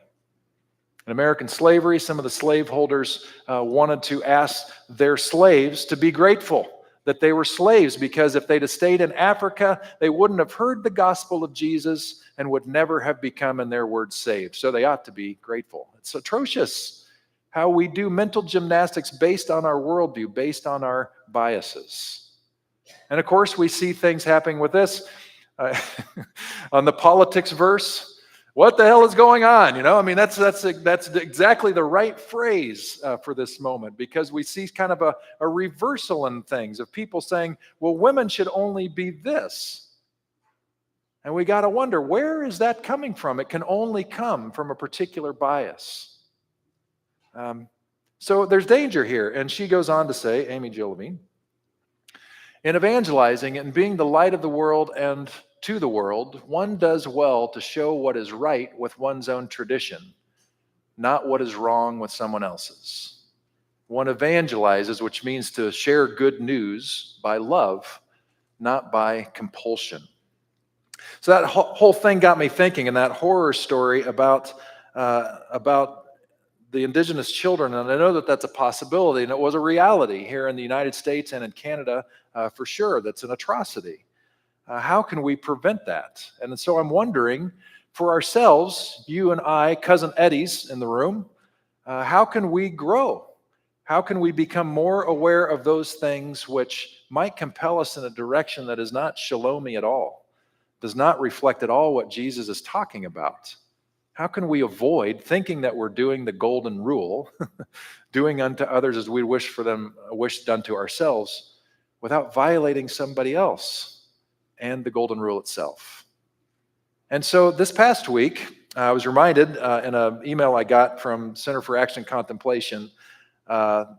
In American slavery, some of the slaveholders wanted to ask their slaves to be grateful that they were slaves, because if they'd have stayed in Africa, they wouldn't have heard the gospel of Jesus and would never have become, in their words, saved. So they ought to be grateful. It's atrocious how we do mental gymnastics based on our worldview, based on our biases. And of course, we see things happening with this. On the politics verse, what the hell is going on? You know, I mean, that's exactly the right phrase for this moment, because we see kind of a reversal in things of people saying, well, women should only be this. And we got to wonder, where is that coming from? It can only come from a particular bias. So there's danger here. And she goes on to say, Amy Jill Levine, in evangelizing and being the light of the world and to the world, one does well to show what is right with one's own tradition, not what is wrong with someone else's. One evangelizes, which means to share good news by love, not by compulsion. So that whole thing got me thinking, and that horror story about the indigenous children, and I know that that's a possibility, and it was a reality here in the United States and in Canada for sure. That's an atrocity. How can we prevent that? And so I'm wondering, for ourselves, you and I, Cousin Eddie's in the room, how can we grow? How can we become more aware of those things which might compel us in a direction that is not shalomi at all, does not reflect at all what Jesus is talking about? How can we avoid thinking that we're doing the golden rule, doing unto others as we wish done to ourselves, without violating somebody else and the golden rule itself? And so this past week, I was reminded in an email I got from Center for Action and Contemplation, Brian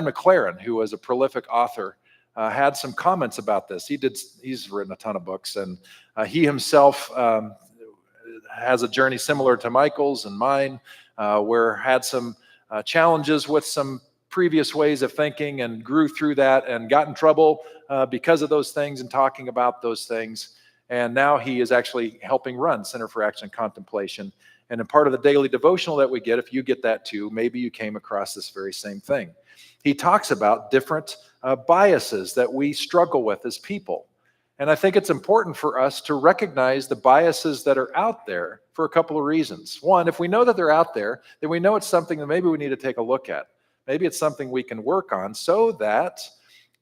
McLaren, who was a prolific author, had some comments about this. He's written a ton of books, and he himself has a journey similar to Michael's and mine, where had some challenges with some previous ways of thinking and grew through that and got in trouble because of those things and talking about those things. And now he is actually helping run Center for Action and Contemplation. And a part of the daily devotional that we get, if you get that too, maybe you came across this very same thing. He talks about different biases that we struggle with as people. And I think it's important for us to recognize the biases that are out there for a couple of reasons. One, if we know that they're out there, then we know it's something that maybe we need to take a look at. Maybe it's something we can work on so that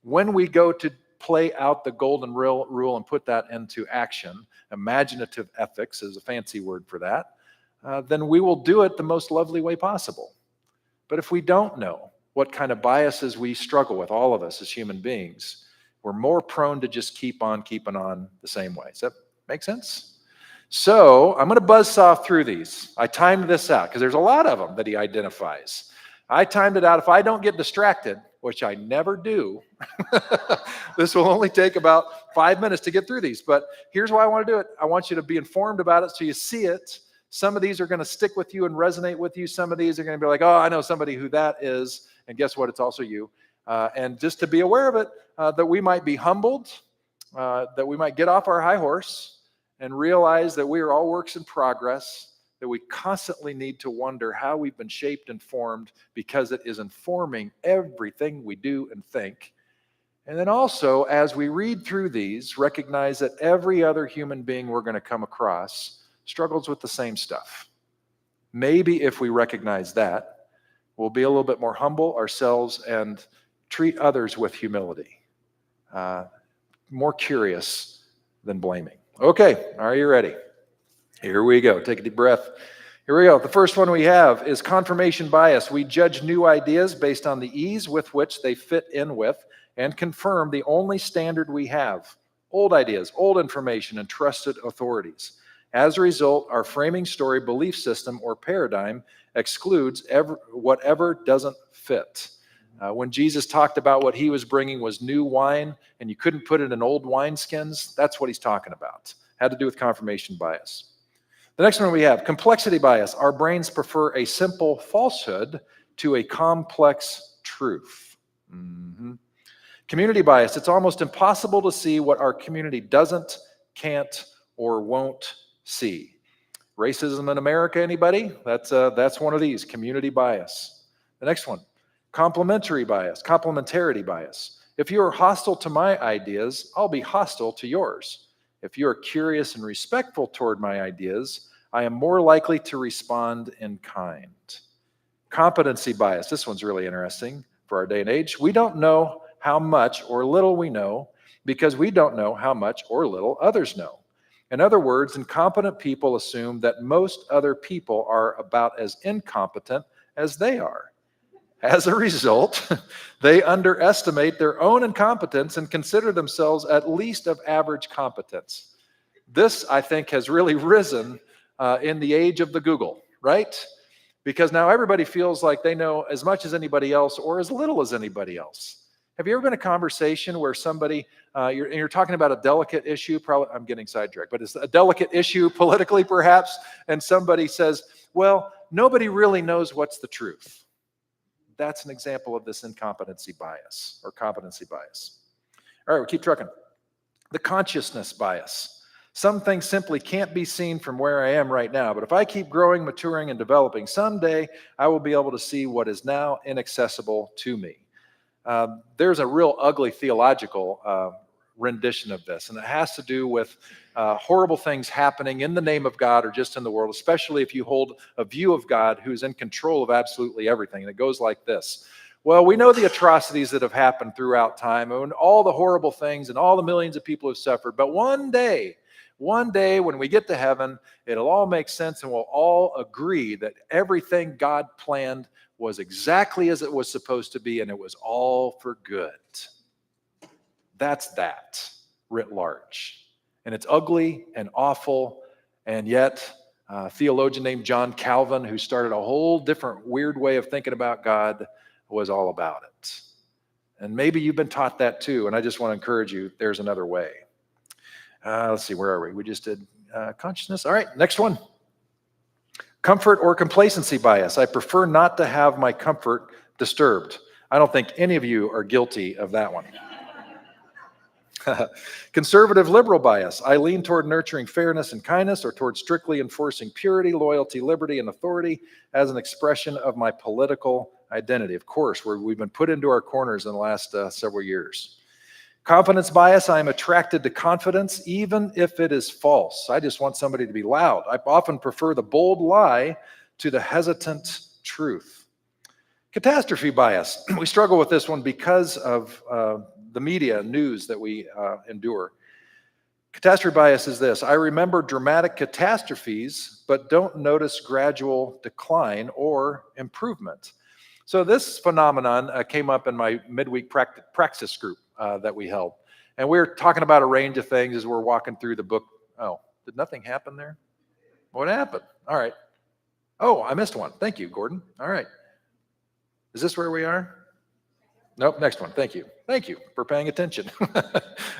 when we go to play out the golden rule and put that into action, imaginative ethics is a fancy word for that, then we will do it the most lovely way possible. But if we don't know what kind of biases we struggle with, all of us as human beings, we're more prone to just keep on keeping on the same way. Does that make sense? So I'm going to buzzsaw through these. I timed this out because there's a lot of them that he identifies. I timed it out. If I don't get distracted, which I never do, this will only take about 5 minutes to get through these. But here's why I want to do it. I want you to be informed about it so you see it. Some of these are going to stick with you and resonate with you. Some of these are going to be like, oh, I know somebody who that is. And guess what? It's also you. And just to be aware of it, that we might be humbled, that we might get off our high horse and realize that we are all works in progress, that we constantly need to wonder how we've been shaped and formed because it is informing everything we do and think. And then also, as we read through these, recognize that every other human being we're going to come across struggles with the same stuff. Maybe if we recognize that, we'll be a little bit more humble ourselves and treat others with humility. More curious than blaming. Okay, are you ready? Here we go. Take a deep breath. Here we go. The first one we have is confirmation bias. We judge new ideas based on the ease with which they fit in with and confirm the only standard we have: old ideas, old information, and trusted authorities. As a result, our framing story, belief system, or paradigm excludes whatever doesn't fit. When Jesus talked about what he was bringing was new wine and you couldn't put it in old wineskins, that's what he's talking about. Had to do with confirmation bias. The next one we have, complexity bias. Our brains prefer a simple falsehood to a complex truth. Community bias. It's almost impossible to see what our community doesn't, can't, or won't see. Racism in America, anybody? That's one of these, community bias. The next one, complementarity bias. If you are hostile to my ideas, I'll be hostile to yours. If you are curious and respectful toward my ideas, I am more likely to respond in kind. Competency bias. This one's really interesting for our day and age. We don't know how much or little we know because we don't know how much or little others know. In other words, incompetent people assume that most other people are about as incompetent as they are. As a result, they underestimate their own incompetence and consider themselves at least of average competence. This, I think, has really risen in the age of the Google, right? Because now everybody feels like they know as much as anybody else or as little as anybody else. Have you ever been in a conversation where somebody, you're talking about a delicate issue, probably, I'm getting sidetracked, but it's a delicate issue politically perhaps, and somebody says, well, nobody really knows what's the truth. That's an example of this incompetency bias or competency bias. All right, we'll keep trucking. The consciousness bias. Some things simply can't be seen from where I am right now, but if I keep growing, maturing, and developing, someday I will be able to see what is now inaccessible to me. There's a real ugly theological rendition of this, and it has to do with horrible things happening in the name of God or just in the world, especially if you hold a view of God who's in control of absolutely everything. And it goes like this. Well, we know the atrocities that have happened throughout time and all the horrible things and all the millions of people who've suffered. But one day when we get to heaven, it'll all make sense and we'll all agree that everything God planned was exactly as it was supposed to be and it was all for good. That's that writ large. And it's ugly and awful, and yet a theologian named John Calvin, who started a whole different weird way of thinking about God, was all about it. And maybe you've been taught that too, and I just want to encourage you, there's another way. Let's see, where are we? We just did consciousness. All right, next one. Comfort or complacency bias. I prefer not to have my comfort disturbed. I don't think any of you are guilty of that one. Conservative liberal bias. I lean toward nurturing fairness and kindness or toward strictly enforcing purity, loyalty, liberty, and authority as an expression of my political identity. Of course, we've been put into our corners in the last several years. Confidence bias. I am attracted to confidence even if it is false. I just want somebody to be loud. I often prefer the bold lie to the hesitant truth. Catastrophe bias. We struggle with this one because of the media news that we endure. Catastrophe bias is this. I remember dramatic catastrophes, but don't notice gradual decline or improvement. So this phenomenon came up in my midweek praxis group that we held. And we were talking about a range of things as we're walking through the book. Oh, did nothing happen there? What happened? All right. Oh, I missed one. Thank you, Gordon. All right. Is this where we are? Nope, next one. Thank you. Thank you for paying attention.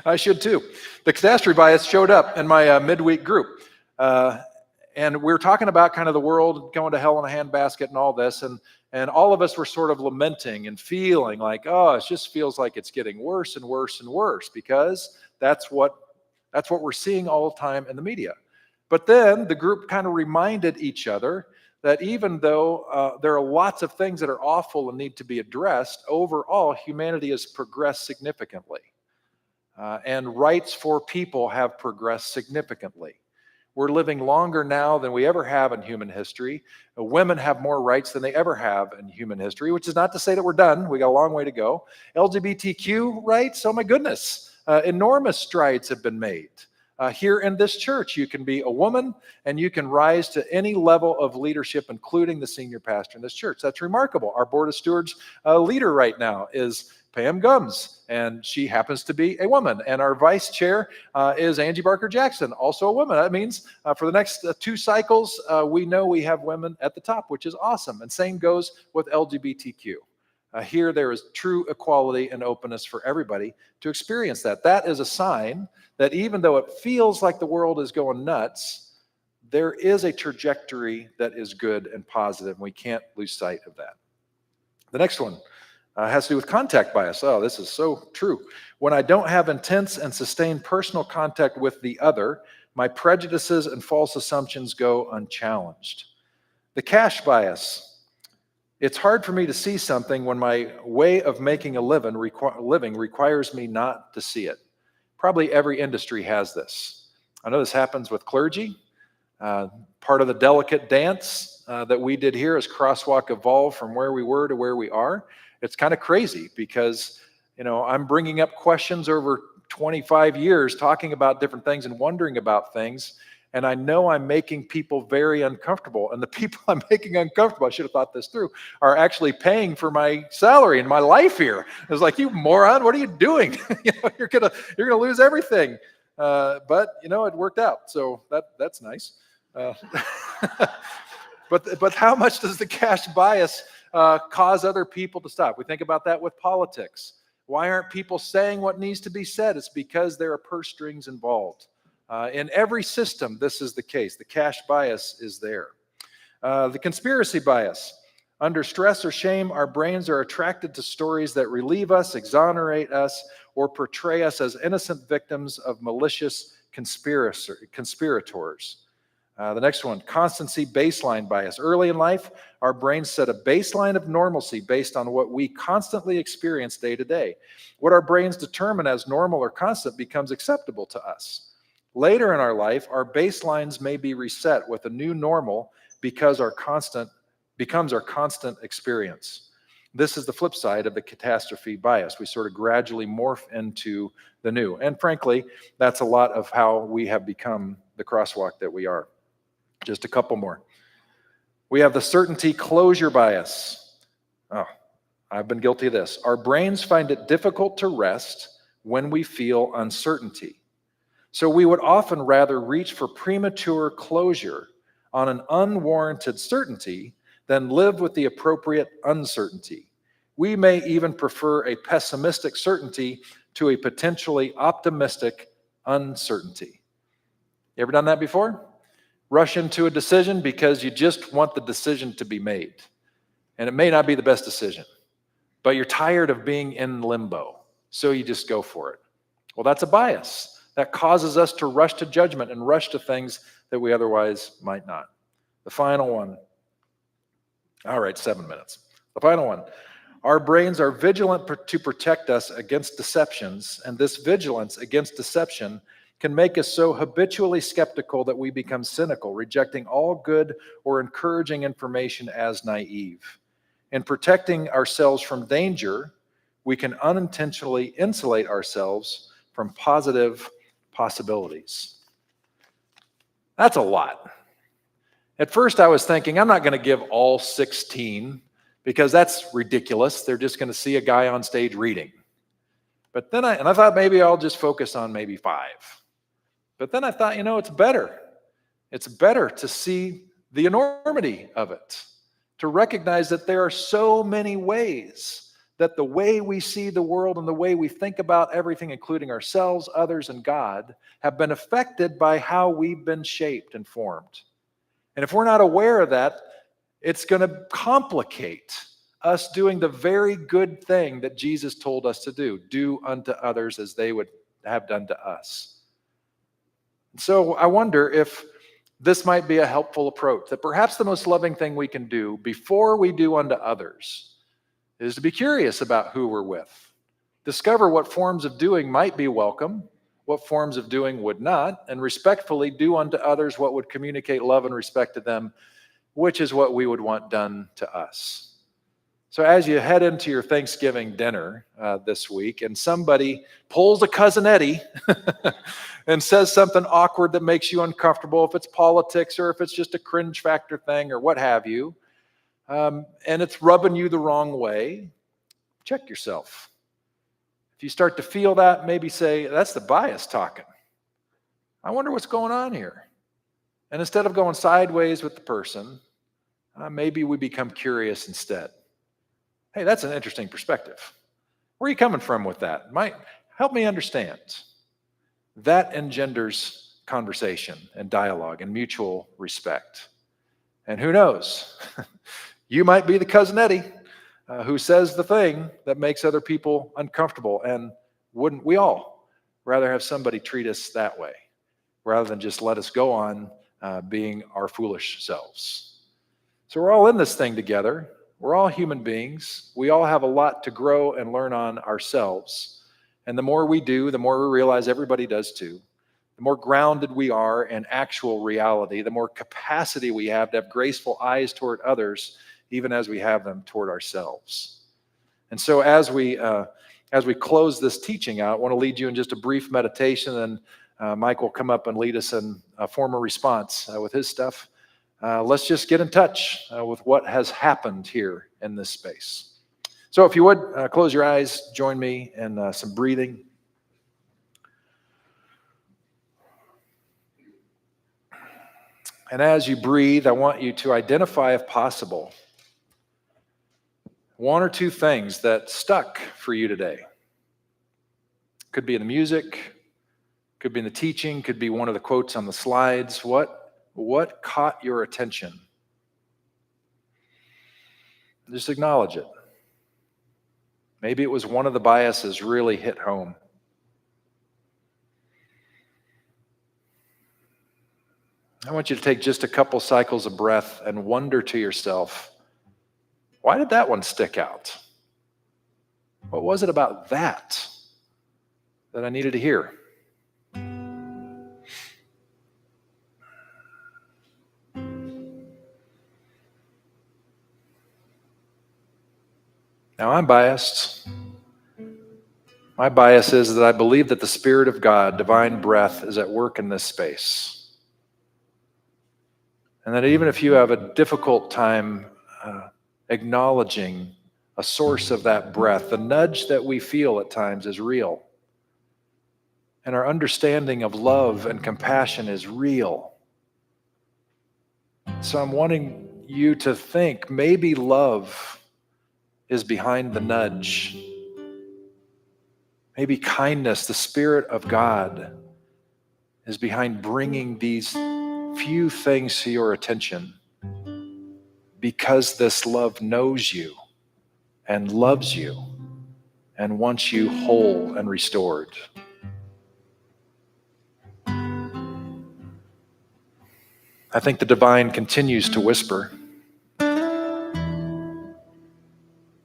I should too. The catastrophe bias showed up in my midweek group. And we were talking about kind of the world going to hell in a handbasket and all this. And all of us were sort of lamenting and feeling like, oh, it just feels like it's getting worse and worse and worse because That's what we're seeing all the time in the media. But then the group kind of reminded each other that even though there are lots of things that are awful and need to be addressed, overall, humanity has progressed significantly. And rights for people have progressed significantly. We're living longer now than we ever have in human history. Women have more rights than they ever have in human history, which is not to say that we're done. We got a long way to go. LGBTQ rights, oh my goodness, enormous strides have been made. Here in this church, you can be a woman and you can rise to any level of leadership, including the senior pastor in this church. That's remarkable. Our Board of Stewards leader right now is Pam Gums, and she happens to be a woman. And our vice chair is Angie Barker Jackson, also a woman. That means for the next 2 cycles, we know we have women at the top, which is awesome. And same goes with LGBTQ. Here, there is true equality and openness for everybody to experience that. That is a sign that even though it feels like the world is going nuts, there is a trajectory that is good and positive, and we can't lose sight of that. The next one has to do with contact bias. Oh, this is so true. When I don't have intense and sustained personal contact with the other, my prejudices and false assumptions go unchallenged. The cash bias. It's hard for me to see something when my way of making a living requires me not to see it. Probably every industry has this. I know this happens with clergy. Part of the delicate dance that we did here as Crosswalk evolved from where we were to where we are. It's kind of crazy because, I'm bringing up questions over 25 years, talking about different things and wondering about things. And I know I'm making people very uncomfortable. And the people I'm making uncomfortable, I should have thought this through, are actually paying for my salary and my life here. It's like, you moron, what are you doing? You're gonna lose everything. But it worked out. So that's nice. But how much does the cash bias cause other people to stop? We think about that with politics. Why aren't people saying what needs to be said? It's because there are purse strings involved. In every system, this is the case. The cash bias is there. The conspiracy bias. Under stress or shame, our brains are attracted to stories that relieve us, exonerate us, or portray us as innocent victims of malicious conspirators. The next one, constancy baseline bias. Early in life, our brains set a baseline of normalcy based on what we constantly experience day to day. What our brains determine as normal or constant becomes acceptable to us. Later in our life, our baselines may be reset with a new normal because becomes our constant experience. This is the flip side of the catastrophe bias. We sort of gradually morph into the new. And frankly, that's a lot of how we have become the Crosswalk that we are. Just a couple more. We have the certainty closure bias. Oh, I've been guilty of this. Our brains find it difficult to rest when we feel uncertainty. So we would often rather reach for premature closure on an unwarranted certainty than live with the appropriate uncertainty. We may even prefer a pessimistic certainty to a potentially optimistic uncertainty. You ever done that before? Rush into a decision because you just want the decision to be made. And it may not be the best decision, but you're tired of being in limbo, so you just go for it. Well, that's a bias. That causes us to rush to judgment and rush to things that we otherwise might not. The final one. All right, 7 minutes. The final one. Our brains are vigilant to protect us against deceptions, and this vigilance against deception can make us so habitually skeptical that we become cynical, rejecting all good or encouraging information as naive. In protecting ourselves from danger, we can unintentionally insulate ourselves from positive possibilities. That's a lot. At first I was thinking, I'm not going to give all 16 because that's ridiculous. They're just going to see a guy on stage reading. But then I thought maybe I'll just focus on maybe 5. But then I thought, it's better. It's better to see the enormity of it, to recognize that there are so many ways that the way we see the world and the way we think about everything, including ourselves, others, and God, have been affected by how we've been shaped and formed. And if we're not aware of that, it's going to complicate us doing the very good thing that Jesus told us to do. Do unto others as they would have done to us. So I wonder if this might be a helpful approach, that perhaps the most loving thing we can do before we do unto others is to be curious about who we're with. Discover what forms of doing might be welcome, what forms of doing would not, and respectfully do unto others what would communicate love and respect to them, which is what we would want done to us. So as you head into your Thanksgiving dinner this week and somebody pulls a Cousin Eddie and says something awkward that makes you uncomfortable, if it's politics or if it's just a cringe factor thing or what have you, and it's rubbing you the wrong way, check yourself. If you start to feel that, maybe say, that's the bias talking. I wonder what's going on here. And instead of going sideways with the person, maybe we become curious instead. Hey, that's an interesting perspective. Where are you coming from with that? Might help me understand. That engenders conversation and dialogue and mutual respect. And who knows? You might be the Cousin Eddie who says the thing that makes other people uncomfortable. And wouldn't we all rather have somebody treat us that way rather than just let us go on being our foolish selves? So we're all in this thing together. We're all human beings. We all have a lot to grow and learn on ourselves. And the more we do, the more we realize everybody does too. The more grounded we are in actual reality, the more capacity we have to have graceful eyes toward others, even as we have them toward ourselves. And so as we close this teaching out, I want to lead you in just a brief meditation, and Mike will come up and lead us in a form of response with his stuff. Let's just get in touch with what has happened here in this space. So if you would, close your eyes, join me in some breathing. And as you breathe, I want you to identify, if possible, one or two things that stuck for you today. Could be in the music, could be in the teaching, could be one of the quotes on the slides. What caught your attention? Just acknowledge it. Maybe it was one of the biases really hit home. I want you to take just a couple cycles of breath and wonder to yourself, why did that one stick out? What was it about that I needed to hear? Now, I'm biased. My bias is that I believe that the Spirit of God, divine breath, is at work in this space. And that even if you have a difficult time acknowledging a source of that breath, the nudge that we feel at times is real. And our understanding of love and compassion is real. So I'm wanting you to think maybe love is behind the nudge. Maybe kindness, the Spirit of God, is behind bringing these few things to your attention, because this love knows you and loves you and wants you whole and restored. I think the divine continues to whisper.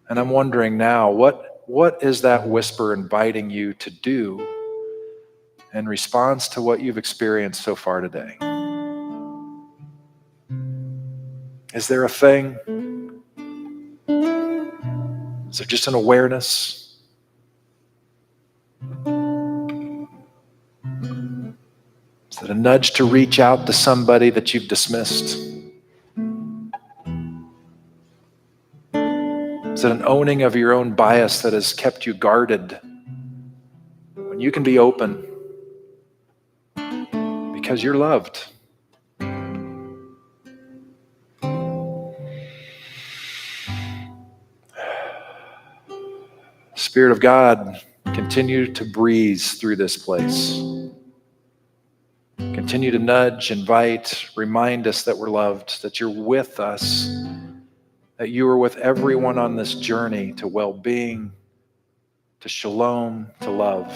And I'm wondering now, what is that whisper inviting you to do in response to what you've experienced so far today? Is there a thing? Is there just an awareness? Is it a nudge to reach out to somebody that you've dismissed? Is it an owning of your own bias that has kept you guarded when you can be open because you're loved? Spirit of God, continue to breeze through this place. Continue to nudge, invite, remind us that we're loved, that you're with us, that you are with everyone on this journey to well-being, to shalom, to love.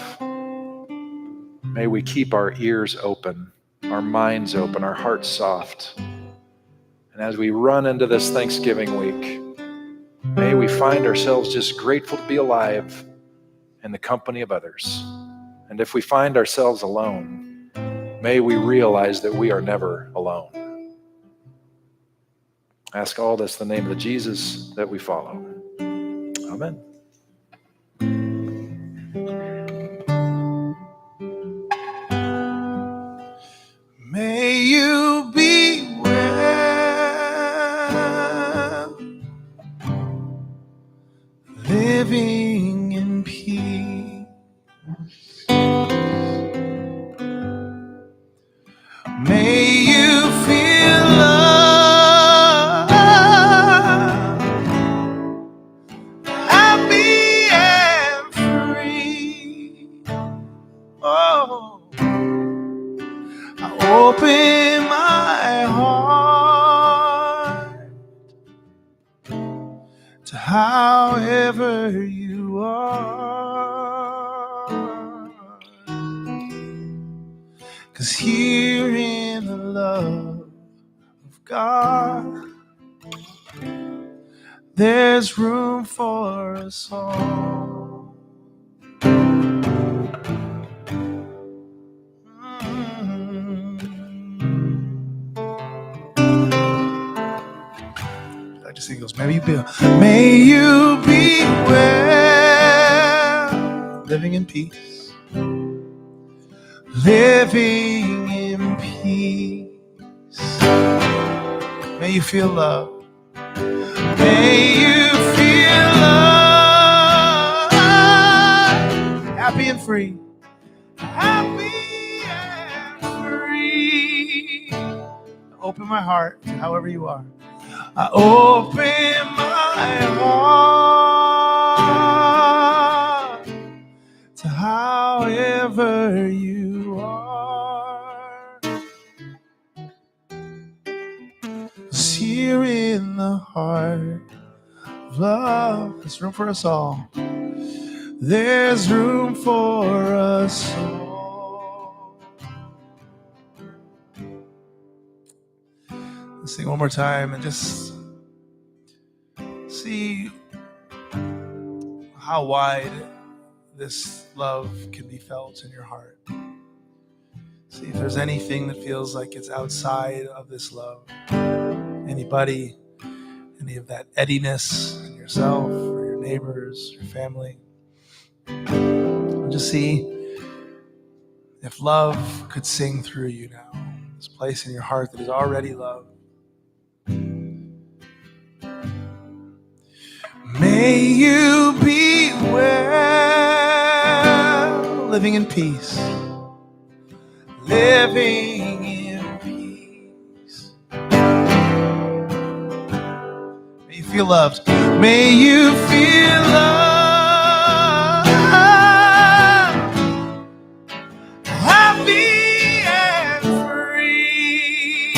May we keep our ears open, our minds open, our hearts soft. And as we run into this Thanksgiving week, may we find ourselves just grateful to be alive in the company of others. And if we find ourselves alone, may we realize that we are never alone. I ask all this in the name of the Jesus that we follow. Amen. May you be well, living in peace. May you feel love, happy and free. Oh, I open my heart to however you are. 'Cause here in the love of God, there's room for us all. I just think it goes, may you be well, living in peace, living in peace. May you feel love. May you feel love, happy and free, happy and free. Open my heart to however you are. I open my heart to however you are. 'Cause here in the heart of love, there's room for us all. There's room for us all. Let's sing one more time and just see how wide this love can be felt in your heart. See if there's anything that feels like it's outside of this love. Anybody, any of that ediness in yourself or your neighbors, your family. And just see if love could sing through you now. This place in your heart that is already love. May you be well, living in peace, living in peace. May you feel loved. May you feel love, happy and free.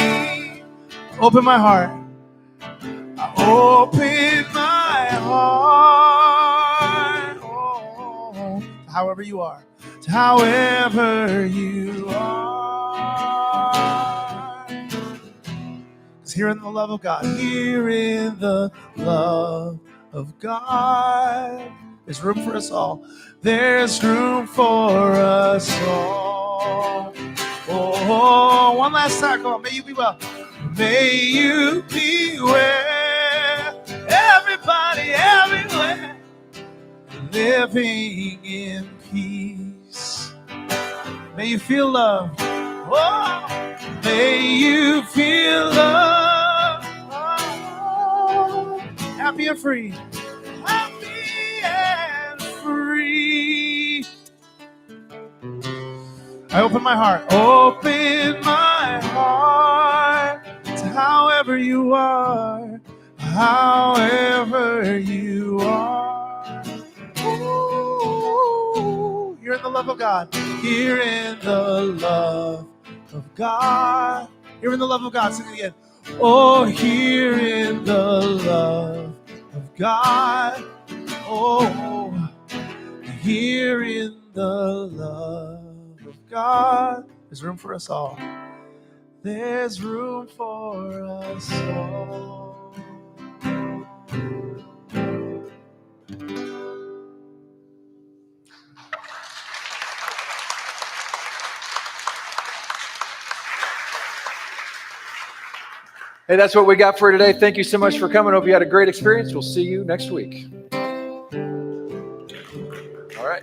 Open my heart. Open my heart, oh, however you are, to however you are. 'Cause here in the love of God, here in the love of God, there's room for us all. There's room for us all. Oh, one last time, come on, may you be well. May you be well. Everybody, everywhere, living in peace. May you feel love. Oh, may you feel love. Oh, happy and free. Happy and free. I open my heart. Open my heart to however you are. However you are. Ooh, you're in the love of God. You're in the love of God. You're in the love of God. Sing it again. Oh, here in the love of God. Oh, here in the love of God, there's room for us all. There's room for us all. Hey, that's what we got for today. Thank you so much for coming. Hope you had a great experience. We'll see you next week. All right.